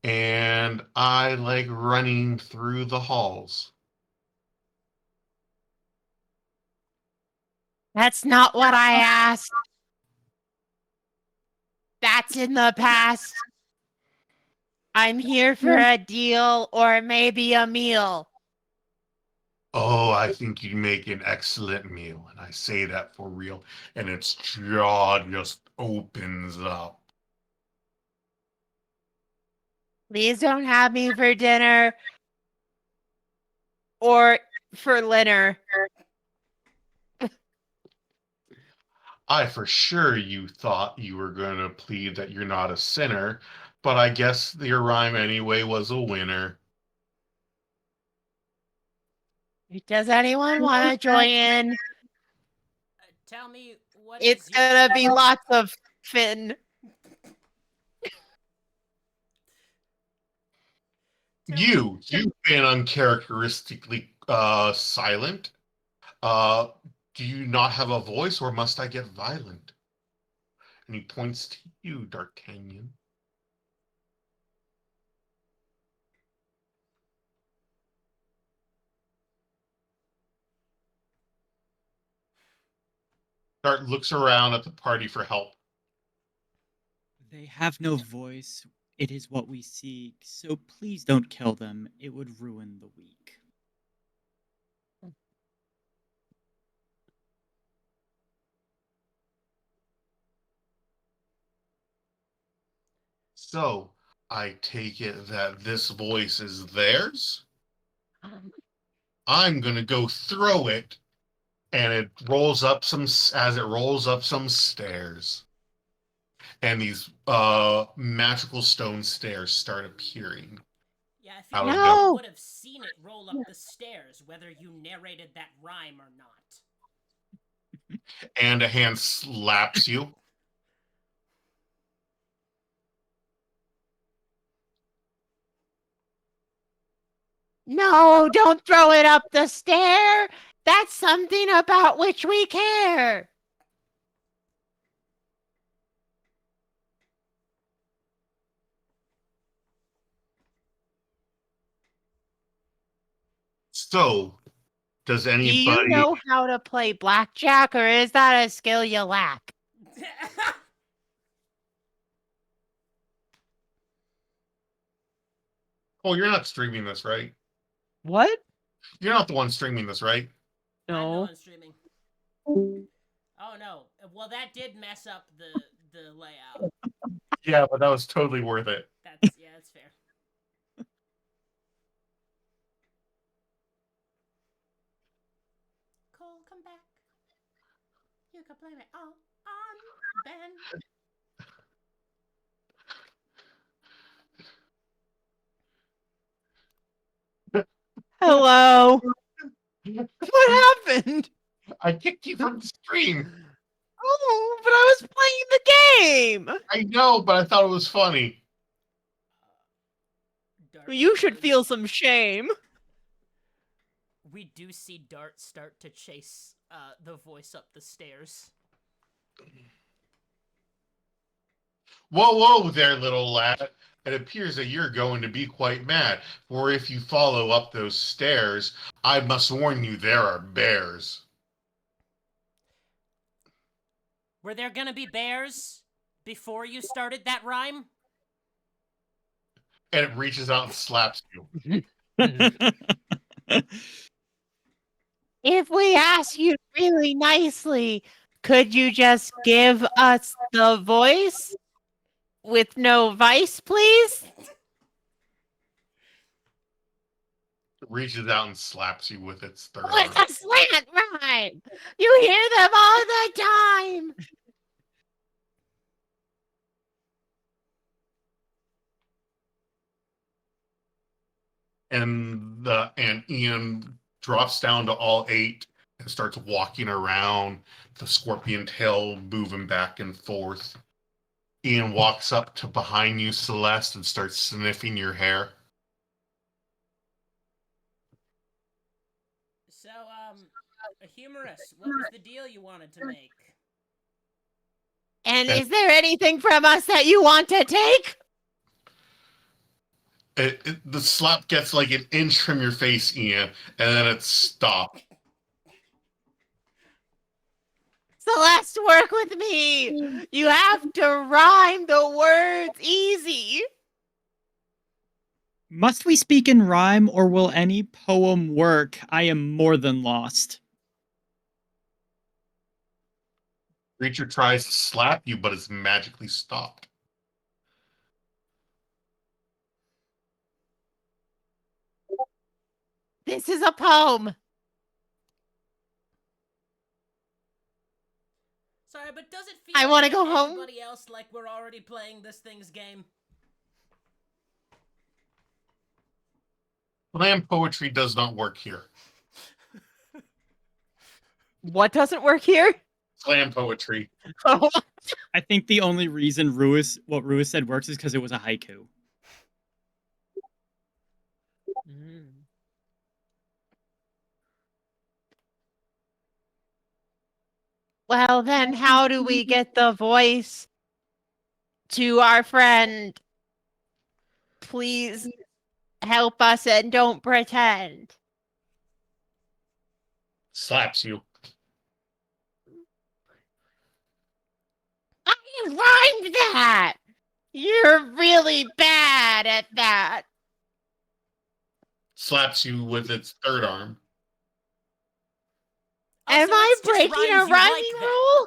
[SPEAKER 1] and I like running through the halls.
[SPEAKER 3] That's not what I asked. That's in the past. I'm here for a deal or maybe a meal.
[SPEAKER 1] Oh, I think you make an excellent meal, and I say that for real, and its jaw just opens up.
[SPEAKER 3] Please don't have me for dinner or for dinner.
[SPEAKER 1] I for sure you thought you were going to plead that you're not a sinner, but I guess your rhyme anyway was a winner.
[SPEAKER 3] Does anyone want to join in?
[SPEAKER 2] tell me what
[SPEAKER 3] It's
[SPEAKER 2] is your
[SPEAKER 3] gonna
[SPEAKER 2] deal?
[SPEAKER 3] be lots of fun.
[SPEAKER 1] You've been uncharacteristically silent. Do you not have a voice, or must I get violent? And he points to you, D'Artagnan. Dart looks around at the party for help.
[SPEAKER 4] They have no voice. It is what we seek. So please don't kill them. It would ruin the week.
[SPEAKER 1] So, I take it that this voice is theirs? I'm gonna go throw it, and it rolls up some stairs, and these magical stone stairs start appearing.
[SPEAKER 2] Yeah, I feel
[SPEAKER 1] Out
[SPEAKER 2] like
[SPEAKER 1] of
[SPEAKER 2] you
[SPEAKER 3] No.
[SPEAKER 2] would have seen it roll up the stairs, whether you narrated that rhyme or not.
[SPEAKER 1] And a hand slaps you.
[SPEAKER 3] No, don't throw it up the stair. That's something about which we care.
[SPEAKER 1] So, does
[SPEAKER 3] Do you
[SPEAKER 1] anybody?
[SPEAKER 3] know how to play blackjack, or is that a skill you lack?
[SPEAKER 1] Oh, you're not streaming this, right?
[SPEAKER 3] What?
[SPEAKER 1] You're not the one streaming this, right?
[SPEAKER 2] I'm the
[SPEAKER 3] No.
[SPEAKER 2] one streaming. Oh no. Well, that did mess up the layout.
[SPEAKER 1] Yeah, but that was totally worth it.
[SPEAKER 2] That's fair. Cole, come back. You can blame it all on Ben.
[SPEAKER 3] Hello. What happened?
[SPEAKER 1] I kicked you from the stream.
[SPEAKER 3] Oh, but I was playing the game.
[SPEAKER 1] I know, but I thought it was funny.
[SPEAKER 2] Dart
[SPEAKER 3] You should
[SPEAKER 2] goes-
[SPEAKER 3] feel some shame.
[SPEAKER 2] We do see Dart start to chase the voice up the stairs.
[SPEAKER 1] Whoa, whoa there, little lad. It appears that you're going to be quite mad, for if you follow up those stairs, I must warn you there are bears.
[SPEAKER 2] Were there gonna be bears before you started that rhyme?
[SPEAKER 1] And it reaches out and slaps you.
[SPEAKER 3] If we ask you really nicely, could you just give us the voice with no vice, please?
[SPEAKER 1] It reaches out and slaps you with its third
[SPEAKER 3] What's
[SPEAKER 1] arm.
[SPEAKER 3] a slant rhyme? You hear them all the time.
[SPEAKER 1] And Ian drops down to all 8 and starts walking around, the scorpion tail moving back and forth. Ian walks up to behind you, Celeste, and starts sniffing your hair.
[SPEAKER 2] So, a humorous, what was the deal you wanted to make?
[SPEAKER 3] And is there anything from us that you want to take?
[SPEAKER 1] The slap gets like an inch from your face, Ian, and then it stops.
[SPEAKER 3] Celeste, work with me. You have to rhyme the words easy.
[SPEAKER 4] Must we speak in rhyme, or will any poem work? I am more than lost.
[SPEAKER 1] Creature tries to slap you, but it's magically stopped.
[SPEAKER 3] This is a poem.
[SPEAKER 2] Sorry, but does it feel
[SPEAKER 3] I wanna
[SPEAKER 2] like
[SPEAKER 3] go home.
[SPEAKER 2] everybody else like we're already playing this thing's game?
[SPEAKER 1] Slam poetry does not work here.
[SPEAKER 3] What doesn't work here?
[SPEAKER 1] Slam poetry.
[SPEAKER 4] I think the only reason what Ruiz said works is because it was a haiku.
[SPEAKER 3] Well, then how do we get the voice to our friend? Please help us and don't pretend.
[SPEAKER 1] Slaps you.
[SPEAKER 3] I rhymed that. You're really bad at that.
[SPEAKER 1] Slaps you with its third arm.
[SPEAKER 2] Oh,
[SPEAKER 3] Am
[SPEAKER 2] so
[SPEAKER 3] I
[SPEAKER 2] it's just
[SPEAKER 3] breaking
[SPEAKER 2] rhymes
[SPEAKER 3] a
[SPEAKER 2] you
[SPEAKER 3] rhyming
[SPEAKER 2] like then.
[SPEAKER 3] rule?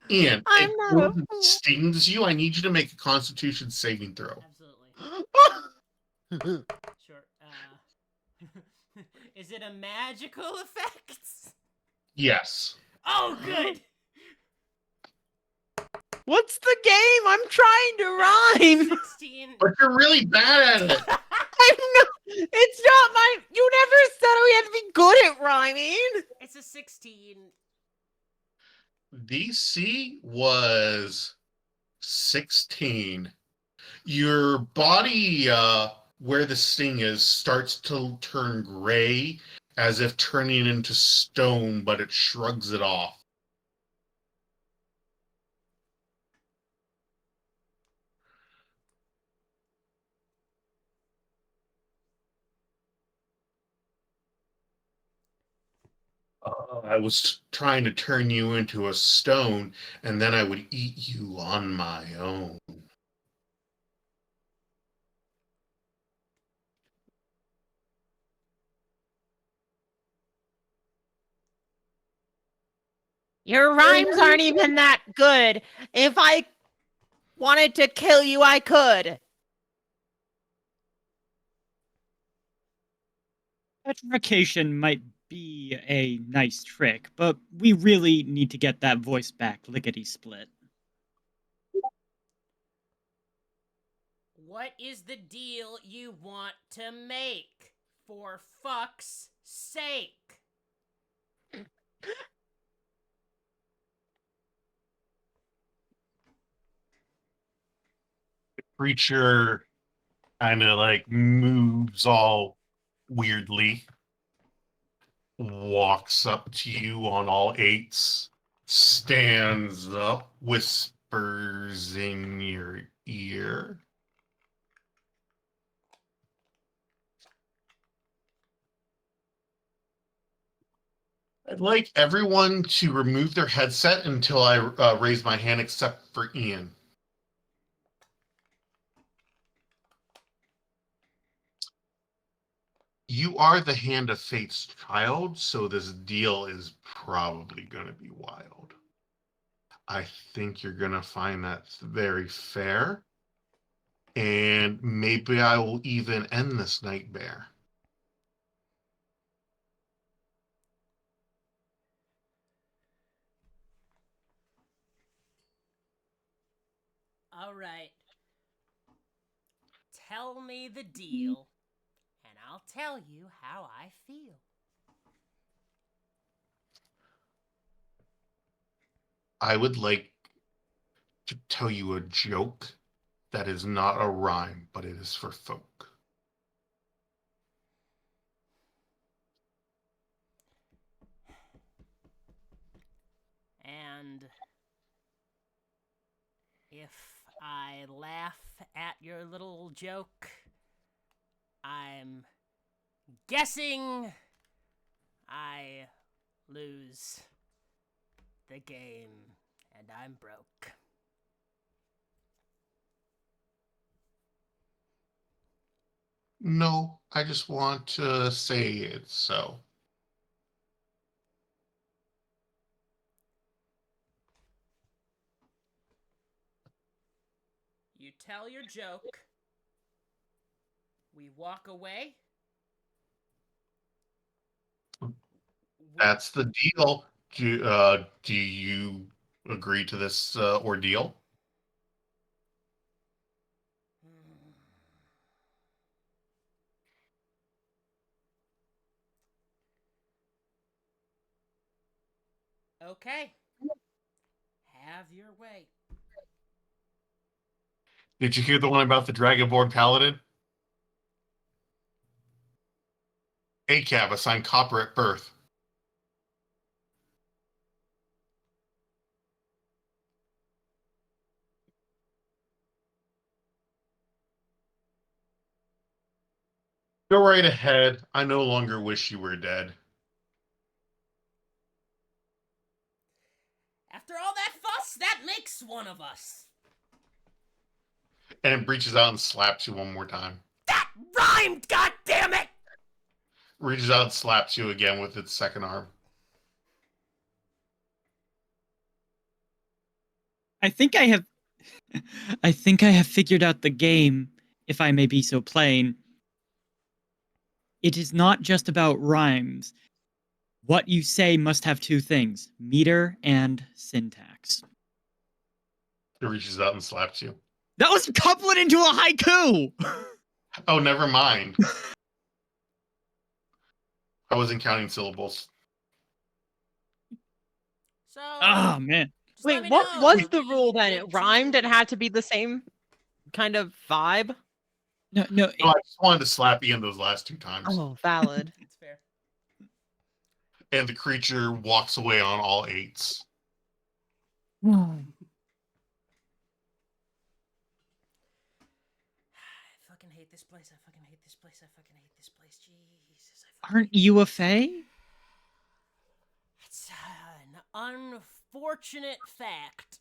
[SPEAKER 1] Ian,
[SPEAKER 3] I'm
[SPEAKER 1] if
[SPEAKER 3] not a
[SPEAKER 1] Gordon
[SPEAKER 3] fool.
[SPEAKER 1] stings you, I need you to make a Constitution saving throw.
[SPEAKER 2] Absolutely. Sure. Is it a magical effect?
[SPEAKER 1] Yes.
[SPEAKER 2] Oh, good.
[SPEAKER 3] What's the game? I'm trying to rhyme.
[SPEAKER 2] 16.
[SPEAKER 1] But you're really bad at it.
[SPEAKER 3] I'm not. It's not my. You never said we had to be good at rhyming.
[SPEAKER 2] It's a 16.
[SPEAKER 1] DC was 16. Your body, where the sting is, starts to turn gray as if turning into stone, but it shrugs it off. I was trying to turn you into a stone, and then I would eat you on my own.
[SPEAKER 3] Your rhymes aren't even that good. If I wanted to kill you, I could.
[SPEAKER 4] Petrification might be a nice trick, but we really need to get that voice back lickety split.
[SPEAKER 2] What is the deal you want to make? For fuck's sake.
[SPEAKER 1] creature kind of like moves all weirdly, walks up to you on all eights, stands up, whispers in your ear. I'd like everyone to remove their headset until I raise my hand, except for Ian. You are the Hand of Fate's child, so this deal is probably going to be wild. I think you're going to find that very fair. And maybe I will even end this nightmare.
[SPEAKER 2] All right. Tell me the deal, and I'll tell you how I feel.
[SPEAKER 1] I would like to tell you a joke that is not a rhyme, but it is for folk.
[SPEAKER 2] And if I laugh at your little joke, I'm guessing I lose the game and I'm broke.
[SPEAKER 1] No, I just want to say it so.
[SPEAKER 2] You tell your joke, we walk away.
[SPEAKER 1] That's the deal. Do you agree to this ordeal?
[SPEAKER 2] Okay. Have your way.
[SPEAKER 1] Did you hear the one about the Dragonborn Paladin? ACAB assigned copper at birth. Go right ahead. I no longer wish you were dead.
[SPEAKER 2] After all that fuss, that makes one of us.
[SPEAKER 1] And it reaches out and slaps you one more time.
[SPEAKER 2] That rhymed, goddammit!
[SPEAKER 1] Reaches out and slaps you again with its second arm.
[SPEAKER 4] I think I have figured out the game, if I may be so plain. It is not just about rhymes. What you say must have two things: meter and syntax.
[SPEAKER 1] It reaches out and slaps you.
[SPEAKER 4] That was couplet into a haiku!
[SPEAKER 1] Oh, never mind. I wasn't counting syllables.
[SPEAKER 2] So,
[SPEAKER 4] Oh, man.
[SPEAKER 2] just let
[SPEAKER 5] Wait,
[SPEAKER 2] me
[SPEAKER 5] what
[SPEAKER 2] know.
[SPEAKER 5] was
[SPEAKER 2] Are
[SPEAKER 5] the
[SPEAKER 2] we
[SPEAKER 5] rule then?
[SPEAKER 2] good
[SPEAKER 5] It rhymed. It
[SPEAKER 2] to-
[SPEAKER 5] had to be the same kind of vibe.
[SPEAKER 4] No,
[SPEAKER 1] No, I just wanted to slap Ian those last two times.
[SPEAKER 5] Oh, valid.
[SPEAKER 2] It's fair.
[SPEAKER 1] And the creature walks away on all eights.
[SPEAKER 2] I fucking hate this place. I fucking hate this place. I fucking hate this place. Jesus.
[SPEAKER 4] Aren't you a fae?
[SPEAKER 2] It's an unfortunate fact.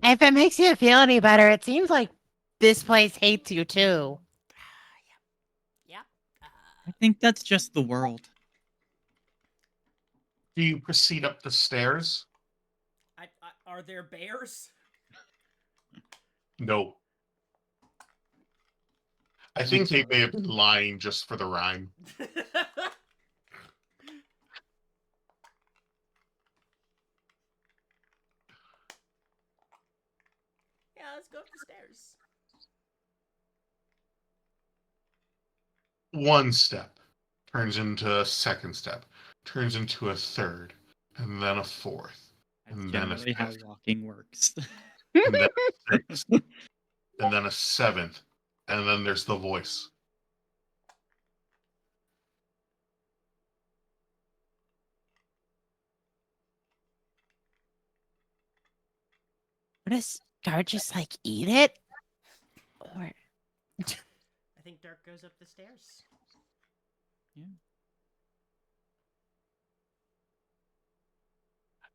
[SPEAKER 3] If it makes you feel any better, it seems like this place hates you too.
[SPEAKER 2] Yeah.
[SPEAKER 4] I think that's just the world.
[SPEAKER 1] Do you proceed up the stairs?
[SPEAKER 2] Are there bears?
[SPEAKER 1] No. I think they may have been lying just for the rhyme.
[SPEAKER 2] Yeah, let's go up the stairs.
[SPEAKER 1] One step turns into a second step, turns into a third, and then a fourth,
[SPEAKER 4] That's
[SPEAKER 1] and then a
[SPEAKER 4] generally how
[SPEAKER 1] fifth,
[SPEAKER 4] walking works.
[SPEAKER 1] and then a sixth. and then a 7th, and then there's the voice.
[SPEAKER 3] What does Dart just like eat it? Or
[SPEAKER 2] I think Dark goes up the stairs.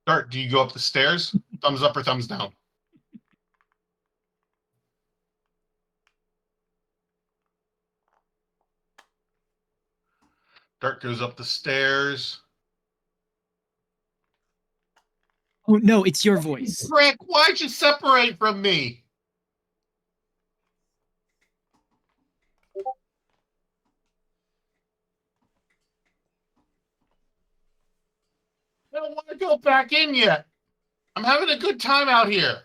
[SPEAKER 1] Dart, do you go up the stairs? Thumbs up or thumbs down? Dart goes up the stairs.
[SPEAKER 4] Oh no, it's your voice.
[SPEAKER 1] Frick, why'd you separate from me? I don't want to go back in yet. I'm having a good time out here.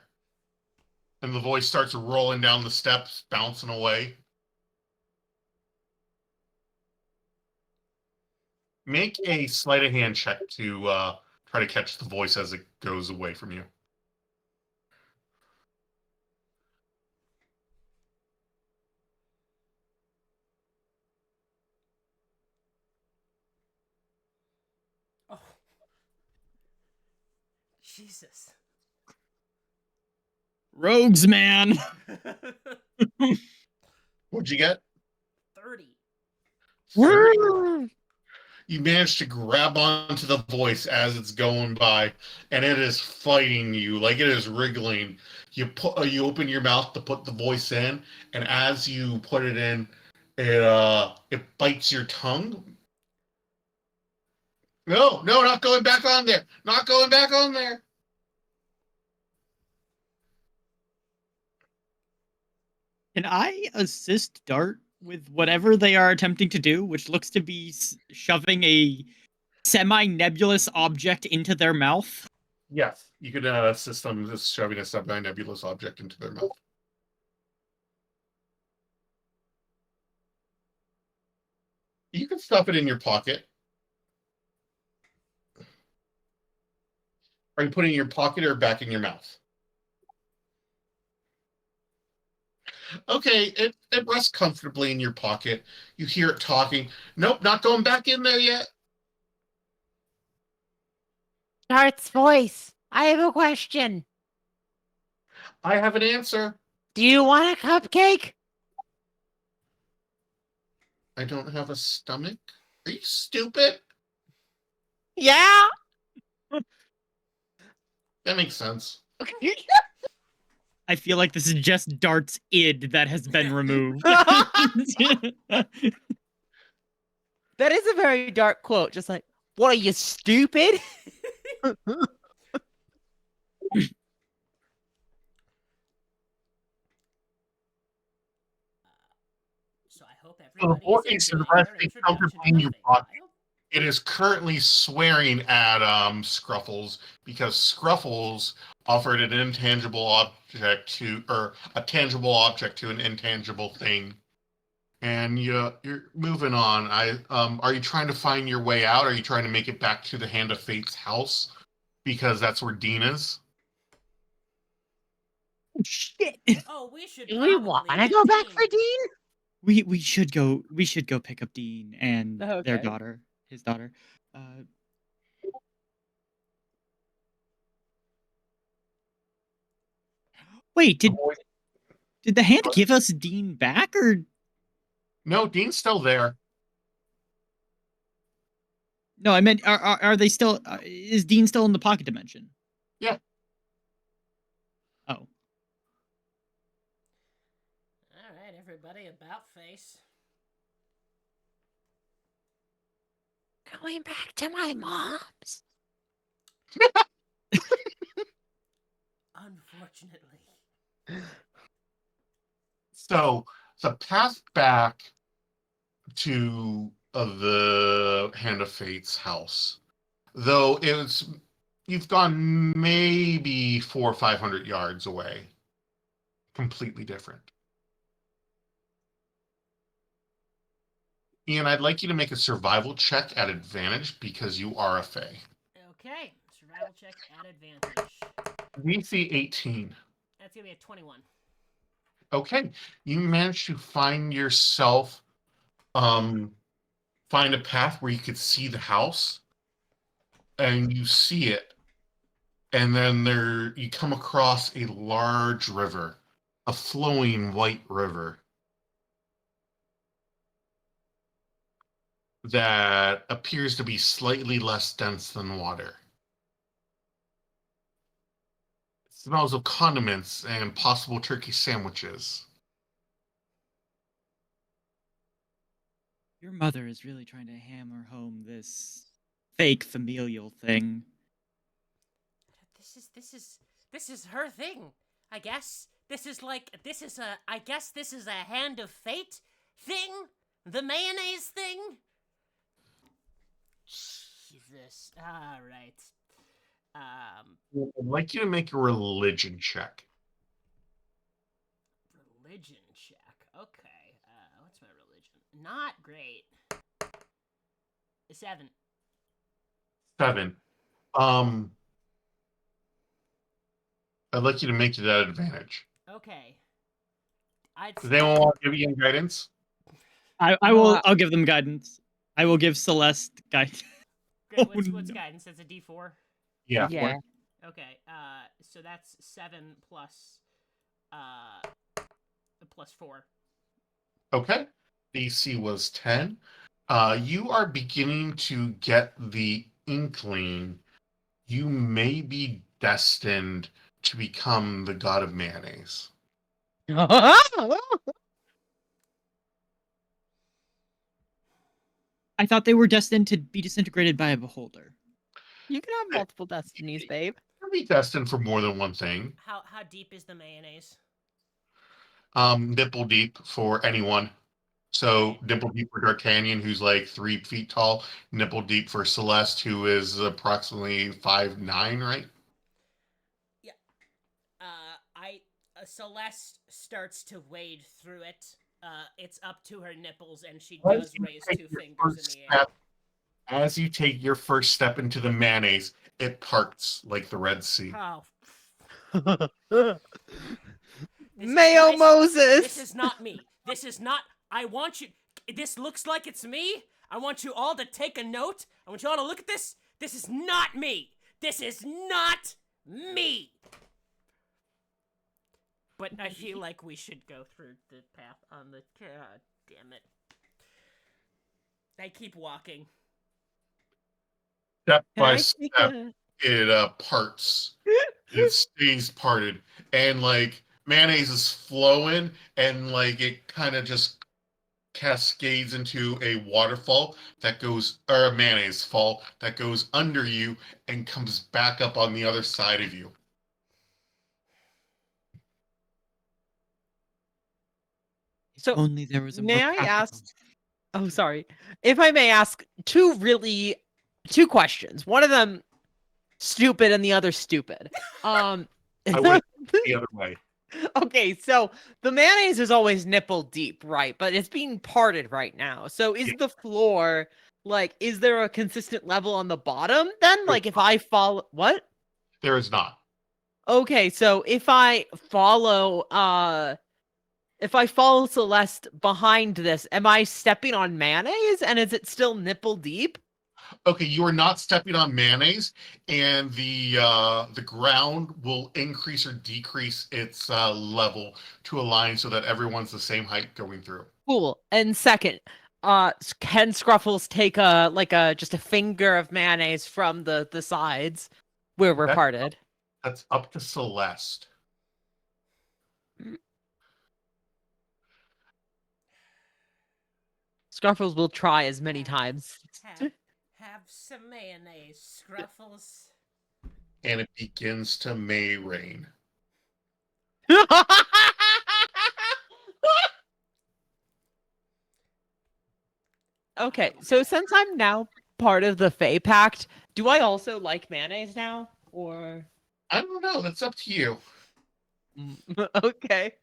[SPEAKER 1] And the voice starts rolling down the steps, bouncing away. Make a sleight of hand check to try to catch the voice as it goes away from you.
[SPEAKER 2] Oh. Jesus.
[SPEAKER 4] Rogues, man.
[SPEAKER 1] What'd you get?
[SPEAKER 2] 30.
[SPEAKER 1] 30. You manage to grab onto the voice as it's going by, and it is fighting you, like it is wriggling. You open your mouth to put the voice in, and as you put it in, it bites your tongue. No, not going back on there. Not going back on there.
[SPEAKER 4] Can I assist Dart with whatever they are attempting to do, which looks to be shoving a semi-nebulous object into their mouth?
[SPEAKER 1] Yes, you could assist them with shoving a semi-nebulous object into their mouth. You can stuff it in your pocket. Are you putting it in your pocket or back in your mouth? Okay, it rests comfortably in your pocket. You hear it talking. Nope, not going back in there yet.
[SPEAKER 3] Dart's voice. I have a question.
[SPEAKER 1] I have an answer.
[SPEAKER 3] Do you want a cupcake?
[SPEAKER 1] I don't have a stomach. Are you stupid?
[SPEAKER 3] Yeah.
[SPEAKER 1] That makes sense.
[SPEAKER 4] I feel like this is just Dart's id that has been removed.
[SPEAKER 5] That is a very dark quote. Just like, what are you, stupid?
[SPEAKER 2] So I hope
[SPEAKER 1] So the
[SPEAKER 2] everybody
[SPEAKER 1] voice is
[SPEAKER 2] enjoying
[SPEAKER 1] resting
[SPEAKER 2] their introduction
[SPEAKER 1] comfortably in
[SPEAKER 2] of
[SPEAKER 1] your
[SPEAKER 2] the
[SPEAKER 1] pocket.
[SPEAKER 2] wild.
[SPEAKER 1] It is currently swearing at Scruffles because Scruffles offered an intangible object to, or a tangible object to an intangible thing. And you're moving on. Are you trying to find your way out? Or are you trying to make it back to the Hand of Fate's house? Because that's where Dean is.
[SPEAKER 4] Shit.
[SPEAKER 2] Oh, we should.
[SPEAKER 3] Do we
[SPEAKER 2] probably
[SPEAKER 3] want to
[SPEAKER 2] get
[SPEAKER 3] go back
[SPEAKER 2] Dean.
[SPEAKER 3] for Dean?
[SPEAKER 4] We should go pick up Dean and their
[SPEAKER 5] Okay.
[SPEAKER 4] daughter, his daughter. Wait, did the hand give us Dean back, or
[SPEAKER 1] No, Dean's still there.
[SPEAKER 4] no? I meant, are they still? Is Dean still in the pocket dimension?
[SPEAKER 1] Yeah.
[SPEAKER 4] Oh,
[SPEAKER 2] All right, everybody, about face.
[SPEAKER 3] Going back to my mom's.
[SPEAKER 2] Unfortunately.
[SPEAKER 1] So the path back to the Hand of Fate's house, though you've gone maybe 400 or 500 yards away, completely different. Ian, I'd like you to make a survival check at advantage because you are a Fae.
[SPEAKER 2] Okay, survival check at advantage.
[SPEAKER 1] DC 18.
[SPEAKER 2] That's gonna be a 21.
[SPEAKER 1] Okay, you managed to find yourself, find a path where you could see the house, and you see it, and then there you come across a large river, a flowing white river that appears to be slightly less dense than water. It smells of condiments and possible turkey sandwiches.
[SPEAKER 4] Your mother is really trying to hammer home this fake familial thing.
[SPEAKER 2] This is her thing. I guess I guess this is a hand of fate thing. The mayonnaise thing. Jesus. All right.
[SPEAKER 1] I'd like you to make a religion check.
[SPEAKER 2] Religion check. Okay. What's my religion? Not great. 7.
[SPEAKER 1] 7. I'd like you to make it at advantage.
[SPEAKER 2] Okay.
[SPEAKER 1] Does anyone want to give you any guidance?
[SPEAKER 4] I'll give them guidance. I will give Celeste guidance.
[SPEAKER 2] Great. What's
[SPEAKER 4] no.
[SPEAKER 2] guidance? That's a D4.
[SPEAKER 1] Yeah.
[SPEAKER 3] Yeah.
[SPEAKER 2] Okay. So that's 7 plus 4.
[SPEAKER 1] Okay. AC was 10. You are beginning to get the inkling you may be destined to become the god of mayonnaise.
[SPEAKER 4] I thought they were destined to be disintegrated by a beholder.
[SPEAKER 3] You can have multiple destinies, babe.
[SPEAKER 1] You'll be destined for more than one thing.
[SPEAKER 2] How deep is the mayonnaise?
[SPEAKER 1] Nipple deep for anyone. So nipple deep for D'Artagnan, who's like 3 feet tall. Nipple deep for Celeste, who is approximately 5'9", right?
[SPEAKER 2] Yeah. Celeste starts to wade through it. It's up to her nipples, and she does raise 2 fingers in the air.
[SPEAKER 1] As you take your first step into the mayonnaise, it parts like the Red Sea.
[SPEAKER 2] Oh.
[SPEAKER 3] Mayo
[SPEAKER 2] Guys,
[SPEAKER 3] Moses!
[SPEAKER 2] This is not me. This is not. I want you. This looks like it's me. I want you all to take a note. I want you all to look at this. This is not me. This is not me. But I feel like we should go through the path on the. God damn it. I keep walking.
[SPEAKER 1] Step
[SPEAKER 3] Can
[SPEAKER 1] by
[SPEAKER 3] I
[SPEAKER 1] step,
[SPEAKER 3] take a...
[SPEAKER 1] it parts. It stays parted. And like mayonnaise is flowing and like it kind of just cascades into a waterfall that goes, or a mayonnaise fall that goes under you and comes back up on the other side of you.
[SPEAKER 3] So,
[SPEAKER 4] Only there was a
[SPEAKER 3] may
[SPEAKER 4] more
[SPEAKER 3] I
[SPEAKER 4] practical-
[SPEAKER 3] ask... Oh, sorry. If I may ask two questions. One of them stupid and the other stupid.
[SPEAKER 1] I went the other way.
[SPEAKER 3] Okay, so the mayonnaise is always nipple deep, right? But it's being parted right now. So is the floor, like, is there a consistent level on the bottom then? Like, if I follow... What?
[SPEAKER 1] There is not.
[SPEAKER 3] Okay, so if I follow Celeste behind this, am I stepping on mayonnaise and is it still nipple deep?
[SPEAKER 1] Okay, you are not stepping on mayonnaise, and the ground will increase or decrease its level to align so that everyone's the same height going through.
[SPEAKER 3] Cool. And second, can Scruffles take just a finger of mayonnaise from the sides where we're parted?
[SPEAKER 1] That's up to Celeste.
[SPEAKER 3] Scruffles will try as many times.
[SPEAKER 2] Have some mayonnaise, Scruffles.
[SPEAKER 1] And it begins to May rain.
[SPEAKER 3] Okay, so since I'm now part of the Fae Pact, do I also like mayonnaise now? Or
[SPEAKER 1] I don't know. That's up to you.
[SPEAKER 3] okay.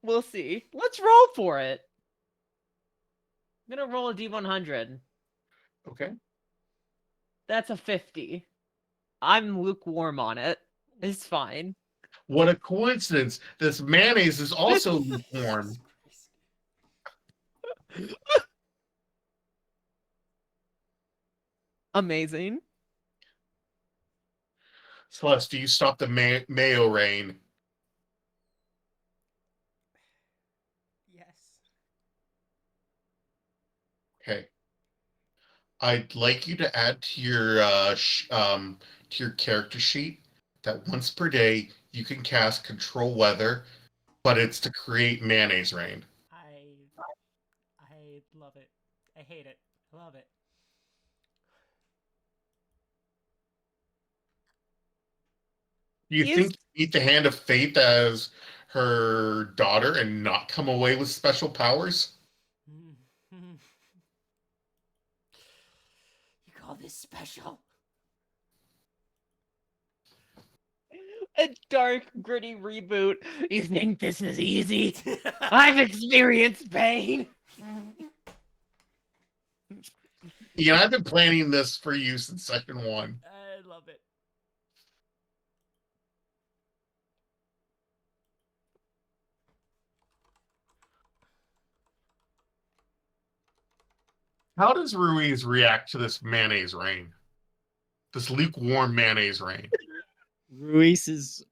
[SPEAKER 3] We'll see. Let's roll for it. I'm gonna roll a D100.
[SPEAKER 1] Okay.
[SPEAKER 3] That's a 50. I'm lukewarm on it. It's fine.
[SPEAKER 1] What a coincidence! This mayonnaise is also lukewarm.
[SPEAKER 5] Amazing.
[SPEAKER 1] Celeste, do you stop the mayo rain?
[SPEAKER 2] Yes.
[SPEAKER 1] Okay. I'd like you to add to your character sheet that once per day you can cast Control Weather, but it's to create mayonnaise rain.
[SPEAKER 2] I love it. I hate it. I love it.
[SPEAKER 1] Do you
[SPEAKER 5] Is-
[SPEAKER 1] think you need the Hand of Fate as her daughter and not come away with special powers?
[SPEAKER 2] You call this special?
[SPEAKER 5] A dark, gritty reboot. You think this is easy? I've experienced pain.
[SPEAKER 1] Yeah, I've been planning this for you since session 1.
[SPEAKER 2] I love it.
[SPEAKER 1] How does Ruiz react to this mayonnaise rain? This lukewarm mayonnaise rain.
[SPEAKER 4] Ruiz is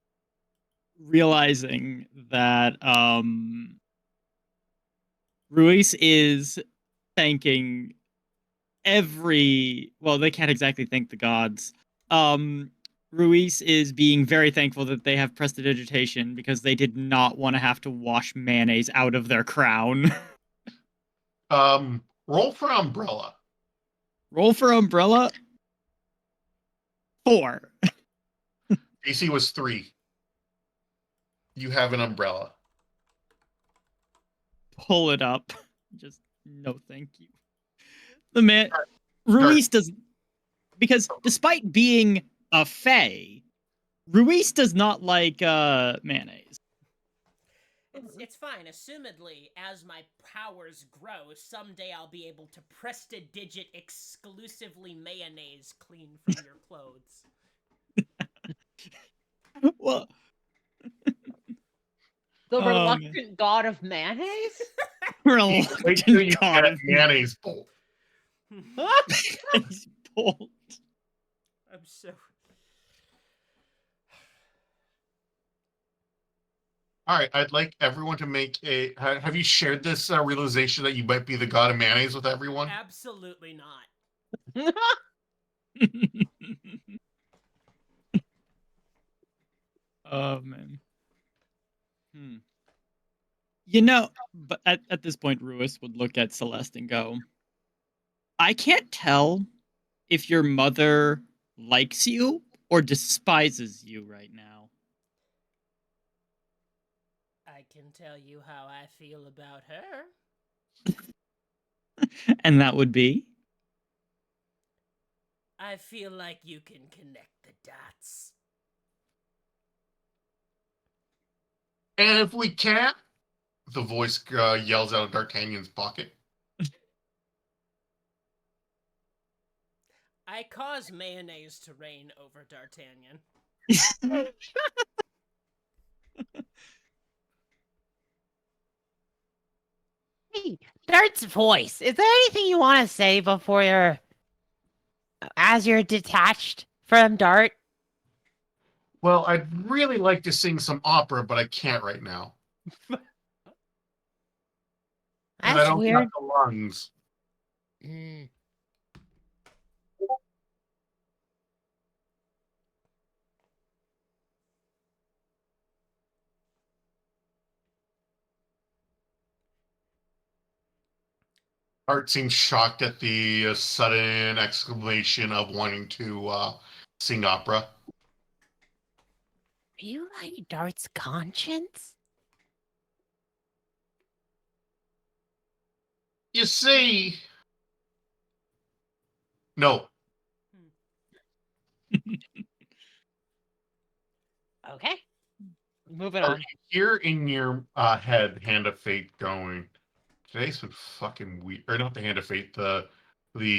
[SPEAKER 4] realizing that Ruiz is thanking well, they can't exactly thank the gods. Ruiz is being very thankful that they have prestidigitation because they did not want to have to wash mayonnaise out of their crown.
[SPEAKER 1] Roll for umbrella.
[SPEAKER 4] Roll for umbrella. 4.
[SPEAKER 1] AC was 3. You have an umbrella.
[SPEAKER 4] Pull it up. Just no thank you. The man Ruiz does, because despite being a fae, Ruiz does not like mayonnaise.
[SPEAKER 2] It's fine. Assumedly, as my powers grow, someday I'll be able to prestidigit exclusively mayonnaise clean from your clothes.
[SPEAKER 4] Well,
[SPEAKER 5] The
[SPEAKER 4] man.
[SPEAKER 5] reluctant god of mayonnaise?
[SPEAKER 1] Wait till you
[SPEAKER 4] reluctant god
[SPEAKER 1] get
[SPEAKER 4] of
[SPEAKER 1] mayonnaise bowl.
[SPEAKER 4] mayonnaise bowl.
[SPEAKER 2] I'm so.
[SPEAKER 1] All right, I'd like everyone to make a. Have you shared this realization that you might be the god of mayonnaise with everyone?
[SPEAKER 2] Absolutely not.
[SPEAKER 4] Oh man. You know, but at this point, Ruiz would look at Celeste and go, I can't tell if your mother likes you or despises you right now.
[SPEAKER 2] I can tell you how I feel about her.
[SPEAKER 4] And that would be?
[SPEAKER 2] I feel like you can connect the dots.
[SPEAKER 1] And if we can't, the voice yells out of D'Artagnan's pocket.
[SPEAKER 2] I cause mayonnaise to rain over D'Artagnan.
[SPEAKER 3] Hey, Dart's voice. Is there anything you want to say before as you're detached from Dart?
[SPEAKER 1] Well, I'd really like to sing some opera, but I can't right now. And I
[SPEAKER 3] That's
[SPEAKER 1] don't
[SPEAKER 3] weird.
[SPEAKER 1] have the lungs.
[SPEAKER 3] Mm.
[SPEAKER 1] Art seems shocked at the sudden exclamation of wanting to sing opera.
[SPEAKER 3] Are you like Dart's conscience?
[SPEAKER 1] You see, no.
[SPEAKER 3] Okay. Moving
[SPEAKER 1] Are
[SPEAKER 3] on.
[SPEAKER 1] you here in your head, Hand of Fate, going? Today's been fucking weird. Or not the Hand of Fate, the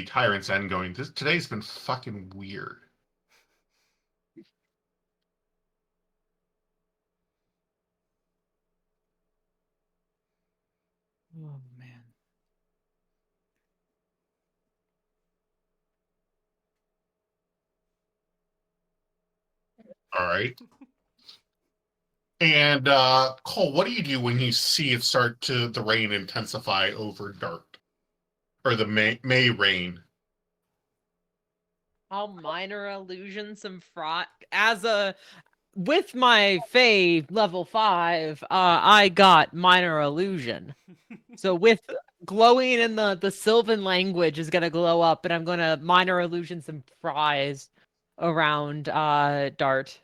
[SPEAKER 1] Tyrant's End, going. Today's been fucking weird.
[SPEAKER 4] Oh man.
[SPEAKER 1] All right. And Cole, what do you do when you see it start to the rain intensify over dark, or the May rain?
[SPEAKER 5] I'll minor illusion some fraud as a with my Fae level 5. I got minor illusion. So with glowing in the Sylvan language is gonna glow up, and I'm gonna minor illusion some fries around Dart.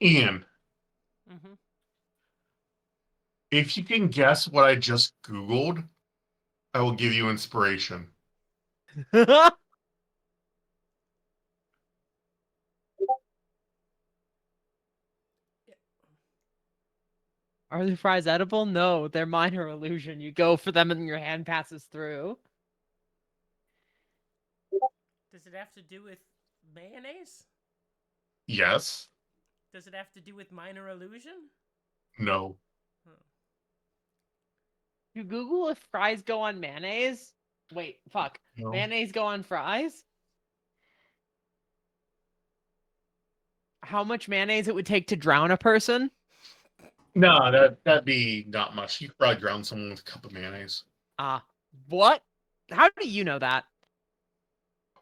[SPEAKER 1] Ian,
[SPEAKER 2] Mm-hmm.
[SPEAKER 1] if you can guess what I just Googled, I will give you inspiration.
[SPEAKER 5] Are the fries edible? No, they're minor illusion. You go for them and your hand passes through.
[SPEAKER 2] Does it have to do with mayonnaise?
[SPEAKER 1] Yes?
[SPEAKER 2] Does it have to do with minor illusion?
[SPEAKER 1] No.
[SPEAKER 5] You Google if fries go on mayonnaise? Wait, fuck.
[SPEAKER 1] No.
[SPEAKER 5] Mayonnaise go on fries? How much mayonnaise it would take to drown a person?
[SPEAKER 1] No, that'd be not much. You could probably drown someone with a cup of mayonnaise.
[SPEAKER 5] What? How do you know that?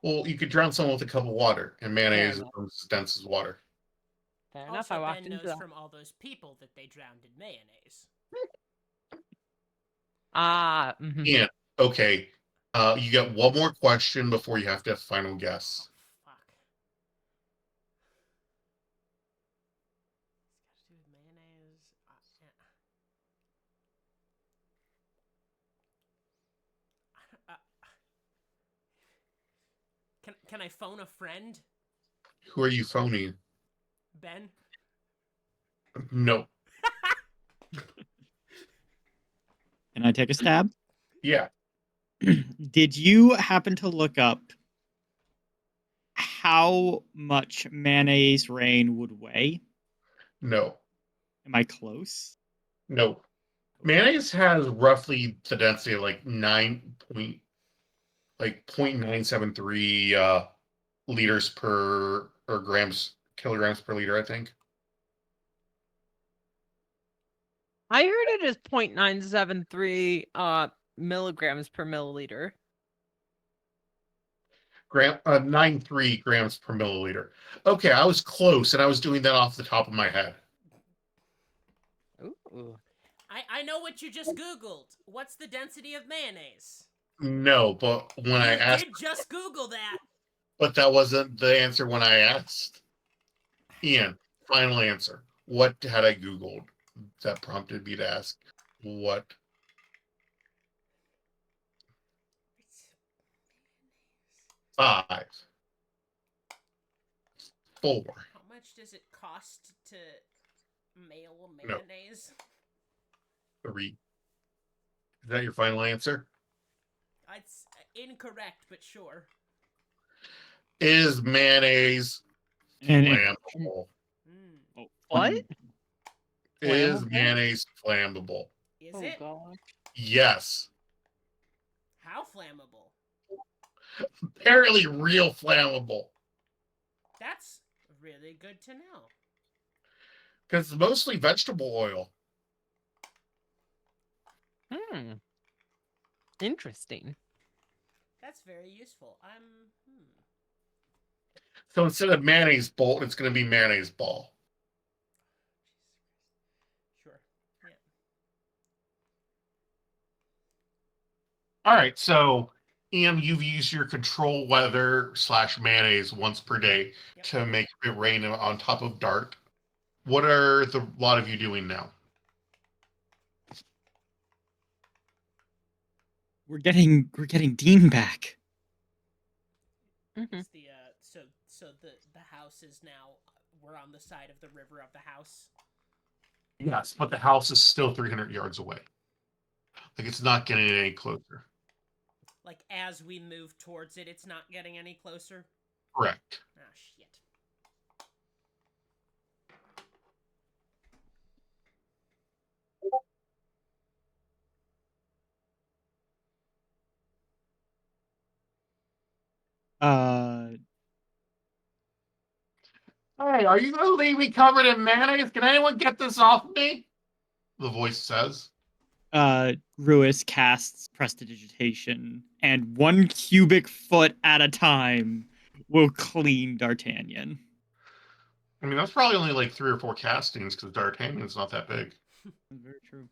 [SPEAKER 1] Well, you could drown someone with a cup of water, and mayonnaise is
[SPEAKER 5] enough.
[SPEAKER 1] almost as dense as water.
[SPEAKER 5] Fair enough.
[SPEAKER 2] Also,
[SPEAKER 5] I walked
[SPEAKER 2] Ben
[SPEAKER 5] into
[SPEAKER 2] knows
[SPEAKER 5] that.
[SPEAKER 2] from all those people that they drowned in mayonnaise.
[SPEAKER 5] Mhm.
[SPEAKER 1] Ian, okay. You got one more question before you have to have final guess.
[SPEAKER 2] Oh, fuck. It's got to do with mayonnaise. Can I phone a friend?
[SPEAKER 1] Who are you phoning?
[SPEAKER 2] Ben?
[SPEAKER 1] No.
[SPEAKER 4] Can I take a stab?
[SPEAKER 1] Yeah.
[SPEAKER 4] Did you happen to look up how much mayonnaise rain would weigh?
[SPEAKER 1] No.
[SPEAKER 4] Am I close?
[SPEAKER 1] No. Mayonnaise has roughly the density of like 0.973 liters per or kilograms per liter, I think.
[SPEAKER 5] I heard it is 0.973 milligrams per milliliter.
[SPEAKER 1] 93 grams per milliliter. Okay, I was close, and I was doing that off the top of my head.
[SPEAKER 5] Ooh.
[SPEAKER 2] I know what you just Googled. What's the density of mayonnaise?
[SPEAKER 1] No, but when I
[SPEAKER 2] You
[SPEAKER 1] asked,
[SPEAKER 2] did just Google that.
[SPEAKER 1] but that wasn't the answer when I asked. Ian, final answer. What had I Googled that prompted me to ask what? 5, 4,
[SPEAKER 2] How much does it cost to mail
[SPEAKER 1] No.
[SPEAKER 2] mayonnaise?
[SPEAKER 1] 3. Is that your final answer?
[SPEAKER 2] It's incorrect, but sure.
[SPEAKER 1] Is mayonnaise
[SPEAKER 4] And
[SPEAKER 1] flammable?
[SPEAKER 2] Mm.
[SPEAKER 5] What?
[SPEAKER 1] Is
[SPEAKER 5] Flammable?
[SPEAKER 1] mayonnaise flammable?
[SPEAKER 2] Is
[SPEAKER 5] Oh
[SPEAKER 2] it?
[SPEAKER 5] god.
[SPEAKER 1] Yes.
[SPEAKER 2] How flammable?
[SPEAKER 1] Apparently real flammable.
[SPEAKER 2] That's really good to know.
[SPEAKER 1] Because it's mostly vegetable oil.
[SPEAKER 5] Interesting.
[SPEAKER 2] That's very useful.
[SPEAKER 1] So instead of mayonnaise bolt, it's going to be mayonnaise ball.
[SPEAKER 2] Sure. Yeah.
[SPEAKER 1] All right, so Ian, you've used your control weather / mayonnaise once per day
[SPEAKER 2] Yep.
[SPEAKER 1] to make it rain on top of Dart. What are the lot of you doing now?
[SPEAKER 4] we're getting Dean back.
[SPEAKER 2] It's the so the house is now we're on the side of the river of the house.
[SPEAKER 1] Yes, but the house is still 300 yards away. Like it's not getting any closer.
[SPEAKER 2] Like as we move towards it, it's not getting any closer.
[SPEAKER 1] Correct.
[SPEAKER 2] Ah, shit.
[SPEAKER 4] Uh,
[SPEAKER 1] Hey, are you gonna leave me covered in mayonnaise? Can anyone get this off me? The voice says.
[SPEAKER 4] Ruis casts prestidigitation, and 1 cubic foot at a time will clean D'Artagnan.
[SPEAKER 1] I mean, that's probably only like 3 or 4 castings because D'Artagnan's not that big.
[SPEAKER 4] Very true.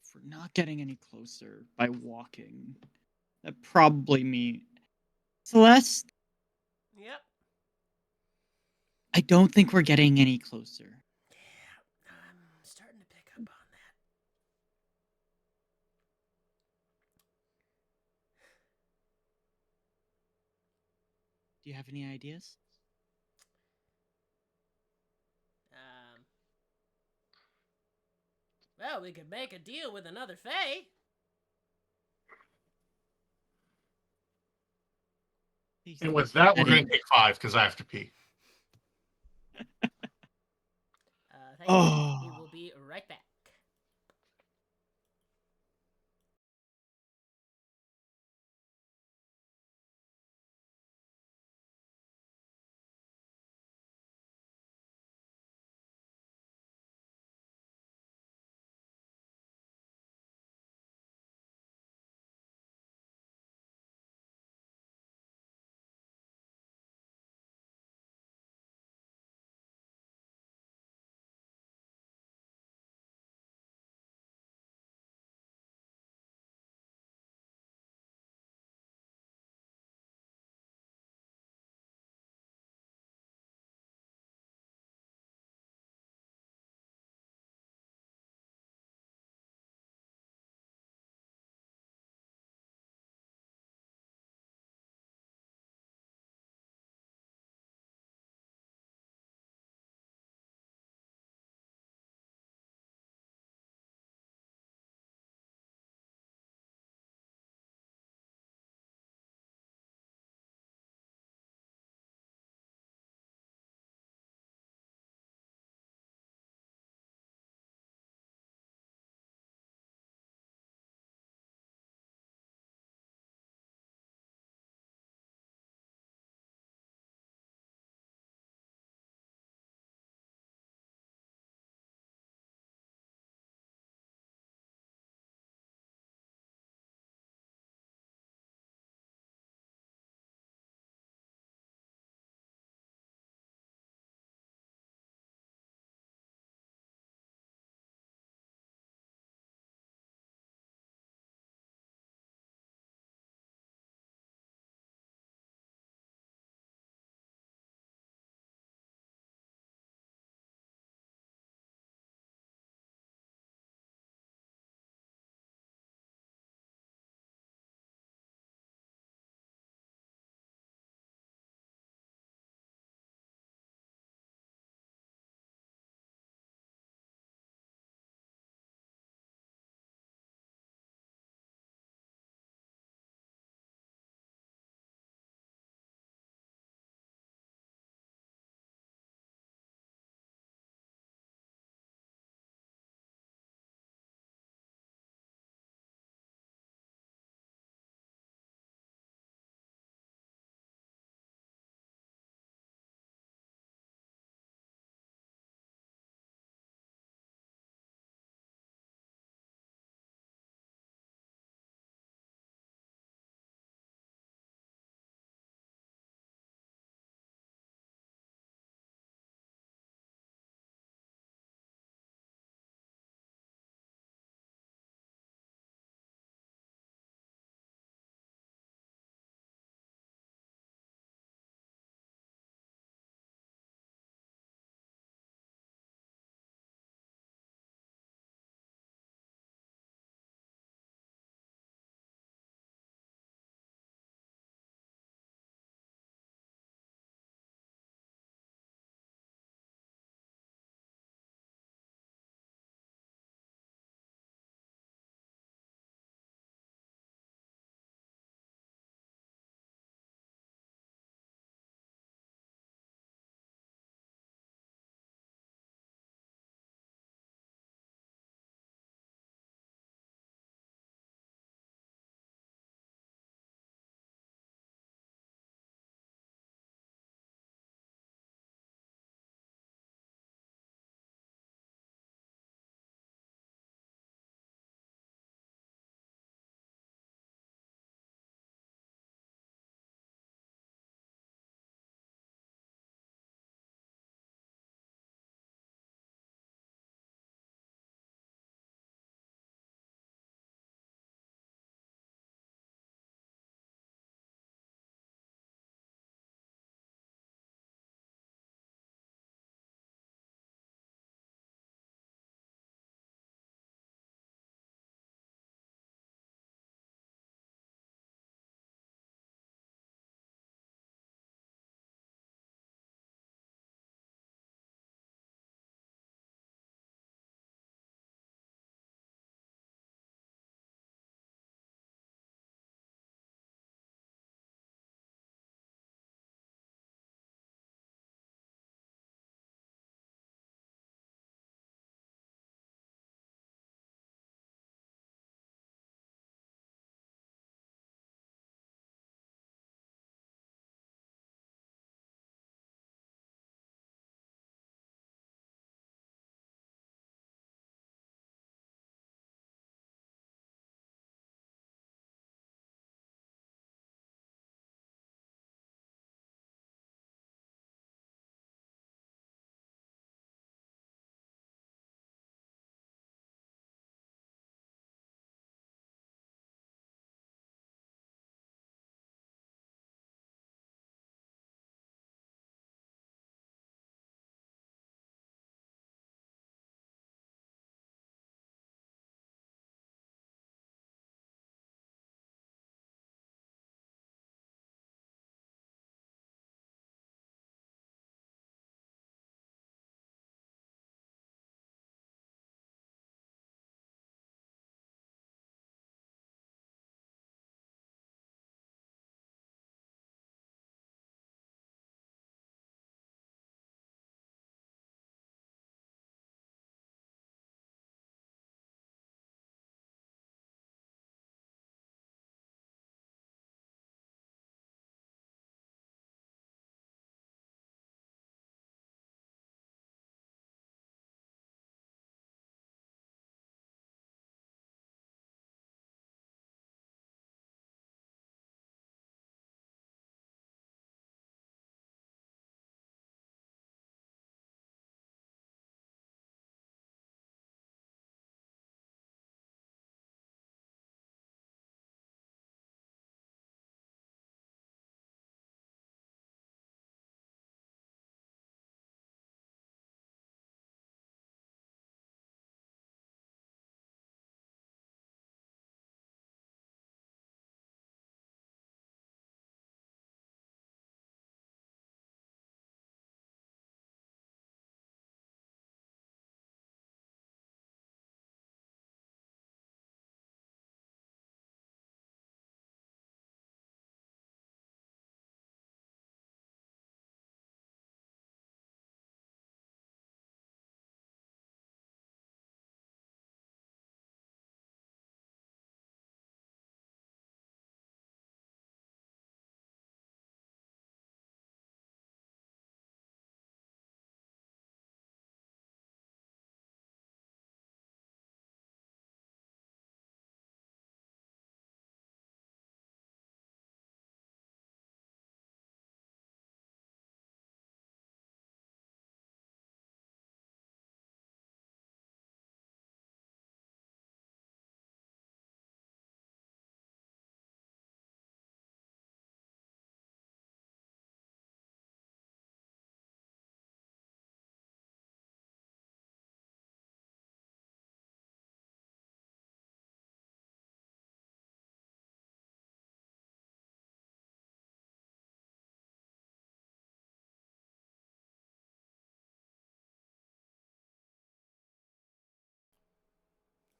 [SPEAKER 4] If we're not getting any closer by walking, that probably means Celeste.
[SPEAKER 2] Yep.
[SPEAKER 4] I don't think we're getting any closer.
[SPEAKER 2] Yeah, I'm starting to pick up on that.
[SPEAKER 4] Do you have any ideas?
[SPEAKER 2] Well, we could make a deal with another Fae.
[SPEAKER 1] And with that, we're
[SPEAKER 4] That
[SPEAKER 1] going to take 5 because I have to pee.
[SPEAKER 2] Thank you.
[SPEAKER 4] Oh.
[SPEAKER 2] We will be right back.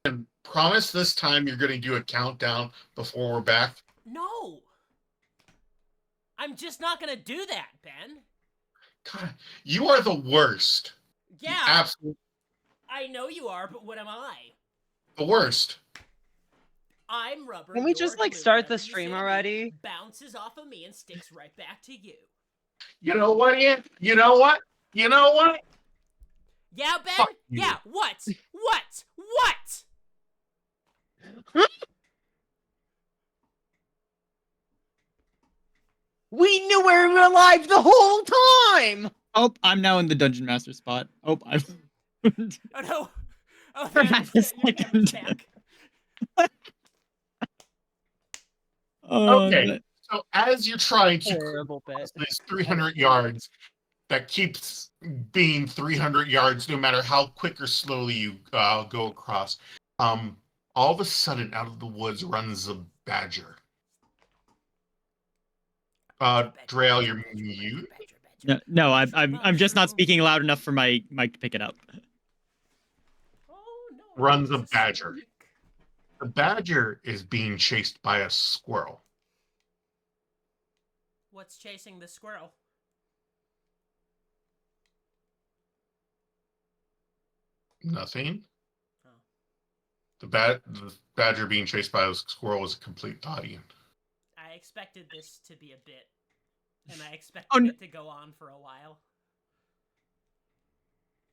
[SPEAKER 1] And promise this time you're going to do a countdown before we're back.
[SPEAKER 2] No! I'm just not gonna do that, Ben.
[SPEAKER 1] God, you are the worst. The
[SPEAKER 2] Yeah,
[SPEAKER 1] absolute
[SPEAKER 2] I know you are, but what am I?
[SPEAKER 1] the worst.
[SPEAKER 2] I'm rubber.
[SPEAKER 5] Can we
[SPEAKER 2] you're
[SPEAKER 5] just like
[SPEAKER 2] glue.
[SPEAKER 5] start the
[SPEAKER 2] Whatever you
[SPEAKER 5] stream
[SPEAKER 2] say to me
[SPEAKER 5] already?
[SPEAKER 2] bounces off of me and sticks right back to you.
[SPEAKER 1] You know what, Ian? You know what? You know what?
[SPEAKER 2] Yeah, Ben?
[SPEAKER 1] Fuck you.
[SPEAKER 2] Yeah, what? What? What?
[SPEAKER 5] We knew we were alive the whole time!
[SPEAKER 4] Oh, I'm now in the dungeon master spot. Oh, I've.
[SPEAKER 2] Oh no. Oh,
[SPEAKER 4] For
[SPEAKER 2] the
[SPEAKER 4] half
[SPEAKER 2] camera's,
[SPEAKER 4] a
[SPEAKER 2] your camera's
[SPEAKER 4] second.
[SPEAKER 2] back.
[SPEAKER 1] Okay. So as you're trying to
[SPEAKER 5] Horrible
[SPEAKER 1] cross
[SPEAKER 5] bit.
[SPEAKER 1] these 300 yards, that keeps being 300 yards no matter how quick or slowly you go across. All of a sudden, out of the woods runs a badger. Drail, you're mute.
[SPEAKER 4] No, I'm just not speaking loud enough for my mic to pick it up.
[SPEAKER 2] Oh no.
[SPEAKER 1] Runs a
[SPEAKER 2] it's
[SPEAKER 1] badger.
[SPEAKER 2] snake.
[SPEAKER 1] The badger is being chased by a squirrel.
[SPEAKER 2] What's chasing the squirrel?
[SPEAKER 1] Nothing.
[SPEAKER 2] Oh.
[SPEAKER 1] The badger being chased by a squirrel is a complete body.
[SPEAKER 2] I expected this to be a bit, and I expected it to go on for a while.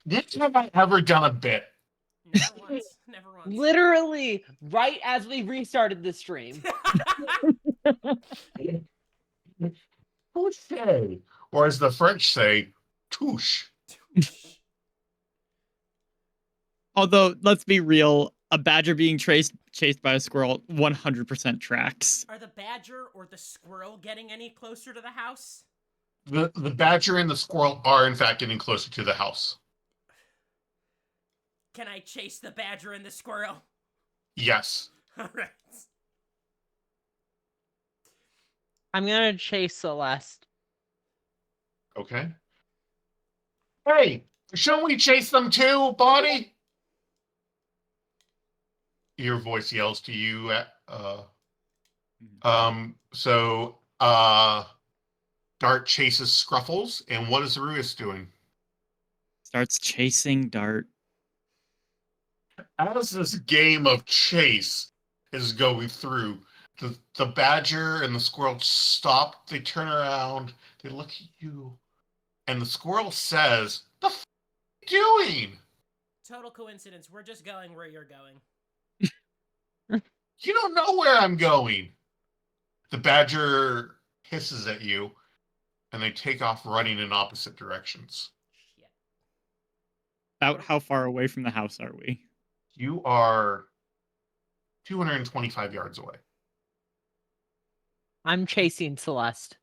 [SPEAKER 1] When have I ever done a bit?
[SPEAKER 2] Never once. Never once.
[SPEAKER 5] Literally, right as we restarted the stream.
[SPEAKER 1] Touche. Or as the French say, touche.
[SPEAKER 4] Although, let's be real, a badger being chased by a squirrel 100% tracks.
[SPEAKER 2] Are the badger or the squirrel getting any closer to the house?
[SPEAKER 1] The badger and the squirrel are in fact getting closer to the house.
[SPEAKER 2] Can I chase the badger and the squirrel?
[SPEAKER 1] Yes.
[SPEAKER 2] Alright.
[SPEAKER 5] I'm gonna chase Celeste.
[SPEAKER 1] Okay. Hey, shouldn't we chase them too, Bonnie? Your voice yells to you. Dart chases Scruffles, and what is Ruis doing?
[SPEAKER 4] Starts chasing Dart.
[SPEAKER 1] As this game of chase is going through, the badger and the squirrel stop, they turn around, they look at you, and the squirrel says, "The f are you doing?
[SPEAKER 2] Total coincidence. We're just going where you're going.
[SPEAKER 1] You don't know where I'm going." The badger hisses at you, and they take off running in opposite directions.
[SPEAKER 2] Shit.
[SPEAKER 4] About how far away from the house are we?
[SPEAKER 1] You are 225 yards away.
[SPEAKER 5] I'm chasing Celeste.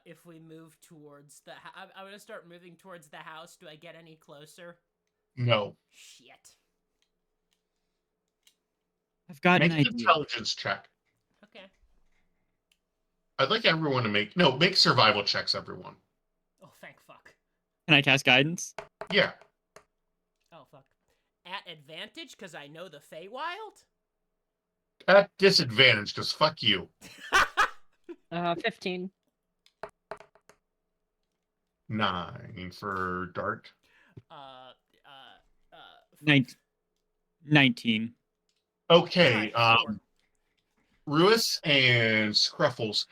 [SPEAKER 2] If we move towards the I'm gonna start moving towards the house. Do I get any closer?
[SPEAKER 1] No.
[SPEAKER 2] Shit.
[SPEAKER 4] I've got
[SPEAKER 1] Make
[SPEAKER 4] an
[SPEAKER 1] an
[SPEAKER 4] idea.
[SPEAKER 1] intelligence check.
[SPEAKER 2] Okay.
[SPEAKER 1] I'd like everyone to make survival checks, everyone.
[SPEAKER 2] Oh, thank fuck.
[SPEAKER 4] Can I cast guidance?
[SPEAKER 1] Yeah.
[SPEAKER 2] Oh, fuck. At advantage, because I know the Feywild?
[SPEAKER 1] At disadvantage, because fuck you.
[SPEAKER 5] 15.
[SPEAKER 1] 9 for Dart.
[SPEAKER 4] 19.
[SPEAKER 1] Okay,
[SPEAKER 2] Four.
[SPEAKER 1] Ruis and Scruffles,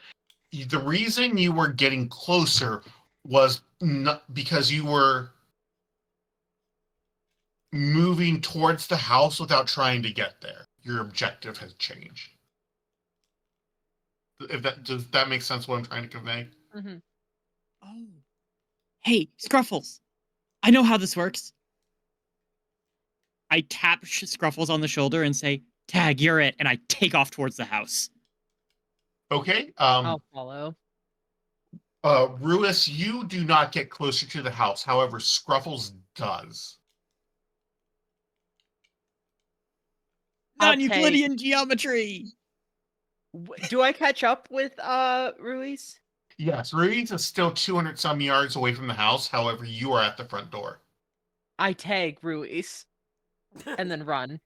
[SPEAKER 1] the reason you were getting closer was not because you were moving towards the house without trying to get there. Your objective has changed. Does that make sense what I'm trying to convey?
[SPEAKER 5] Mm-hmm.
[SPEAKER 4] Oh. Hey, Scruffles. I know how this works. I tap Scruffles on the shoulder and say, "Tag, you're it," and I take off towards the house.
[SPEAKER 1] Okay.
[SPEAKER 5] I'll follow.
[SPEAKER 1] Ruis, you do not get closer to the house. However, Scruffles does.
[SPEAKER 4] Non-Euclidean geometry.
[SPEAKER 5] Do I catch up with Ruiz?
[SPEAKER 1] Yes, Ruiz is still 200 some yards away from the house. However, you are at the front door.
[SPEAKER 5] I tag Ruiz and then run.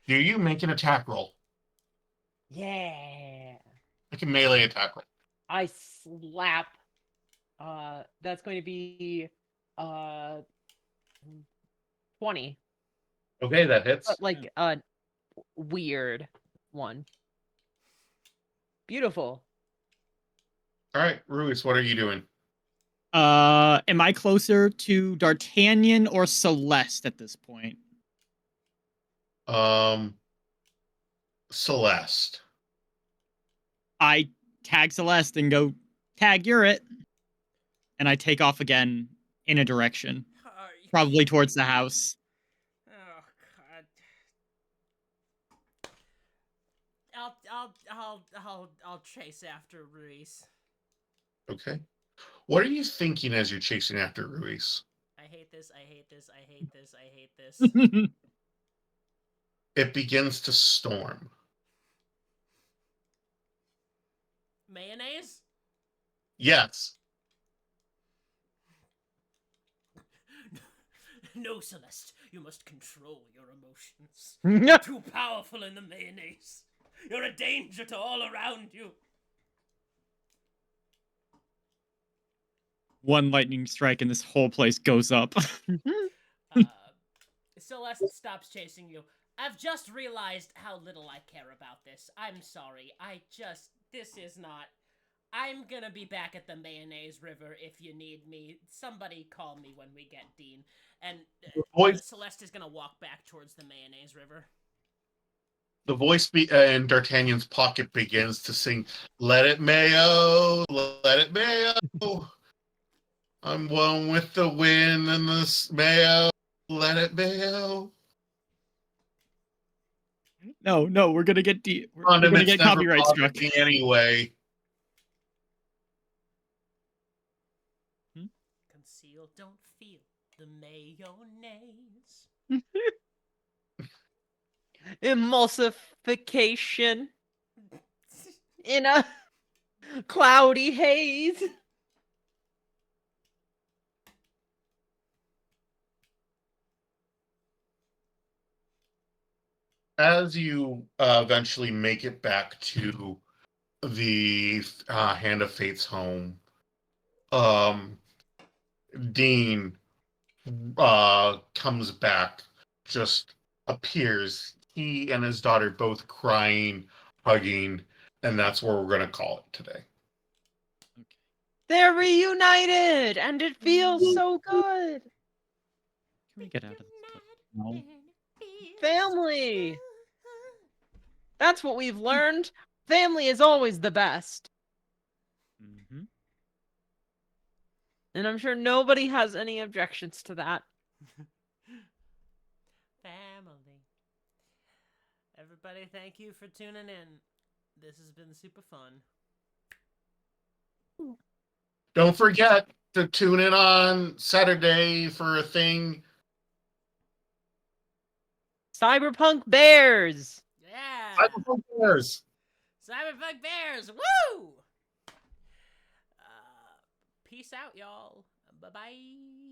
[SPEAKER 1] Do you make an attack roll?
[SPEAKER 5] Yeah.
[SPEAKER 1] Like a melee attack roll.
[SPEAKER 5] I slap. That's going to be 20.
[SPEAKER 1] Okay, that hits.
[SPEAKER 5] But like a weird one. Beautiful.
[SPEAKER 1] All right, Ruiz, what are you doing?
[SPEAKER 4] Am I closer to D'Artagnan or Celeste at this point?
[SPEAKER 1] Celeste.
[SPEAKER 4] I tag Celeste and go, tag, you're it. And I take off again in a direction,
[SPEAKER 2] Are you
[SPEAKER 4] probably towards the house.
[SPEAKER 2] Oh God. I'll chase after Ruiz.
[SPEAKER 1] Okay. What are you thinking as you're chasing after Ruiz?
[SPEAKER 2] I hate this. I hate this. I hate this. I hate this.
[SPEAKER 1] It begins to storm.
[SPEAKER 2] Mayonnaise?
[SPEAKER 1] Yes.
[SPEAKER 2] No, Celeste. You must control your emotions. Too powerful in the mayonnaise. You're a danger to all around you.
[SPEAKER 4] One lightning strike and this whole place goes up.
[SPEAKER 2] Celeste stops chasing you. I've just realized how little I care about this. I'm sorry. This is not. I'm gonna be back at the Mayonnaise River if you need me. Somebody call me when we get Dean. And
[SPEAKER 1] Voice,
[SPEAKER 2] Celeste is gonna walk back towards the Mayonnaise River.
[SPEAKER 1] the voice in D'Artagnan's pocket begins to sing, "Let it mayo, let it mayo. I'm one with the wind and the mayo, let it mayo."
[SPEAKER 4] No, we're gonna get we're gonna
[SPEAKER 1] Condiments
[SPEAKER 4] get
[SPEAKER 1] never
[SPEAKER 4] copyright
[SPEAKER 1] bothered
[SPEAKER 4] struck.
[SPEAKER 1] me anyway.
[SPEAKER 2] Conceal, don't feel the mayonnaise.
[SPEAKER 5] Emulsification in a cloudy haze.
[SPEAKER 1] As you eventually make it back to the Hand of Fate's home, Dean comes back, just appears. He and his daughter both crying, hugging, and that's where we're going to call it today.
[SPEAKER 5] They're reunited, and it feels so good.
[SPEAKER 4] Can we get out of this? No.
[SPEAKER 5] Family. That's what we've learned. Family is always the best.
[SPEAKER 4] Mm-hmm.
[SPEAKER 5] And I'm sure nobody has any objections to that.
[SPEAKER 2] Family. Everybody, thank you for tuning in. This has been super fun.
[SPEAKER 1] Don't forget to tune in on Saturday for a thing.
[SPEAKER 5] Cyberpunk Bears.
[SPEAKER 2] Yeah.
[SPEAKER 1] Cyberpunk Bears.
[SPEAKER 2] Cyberpunk Bears. Woo! Peace out, y'all. Bye-bye.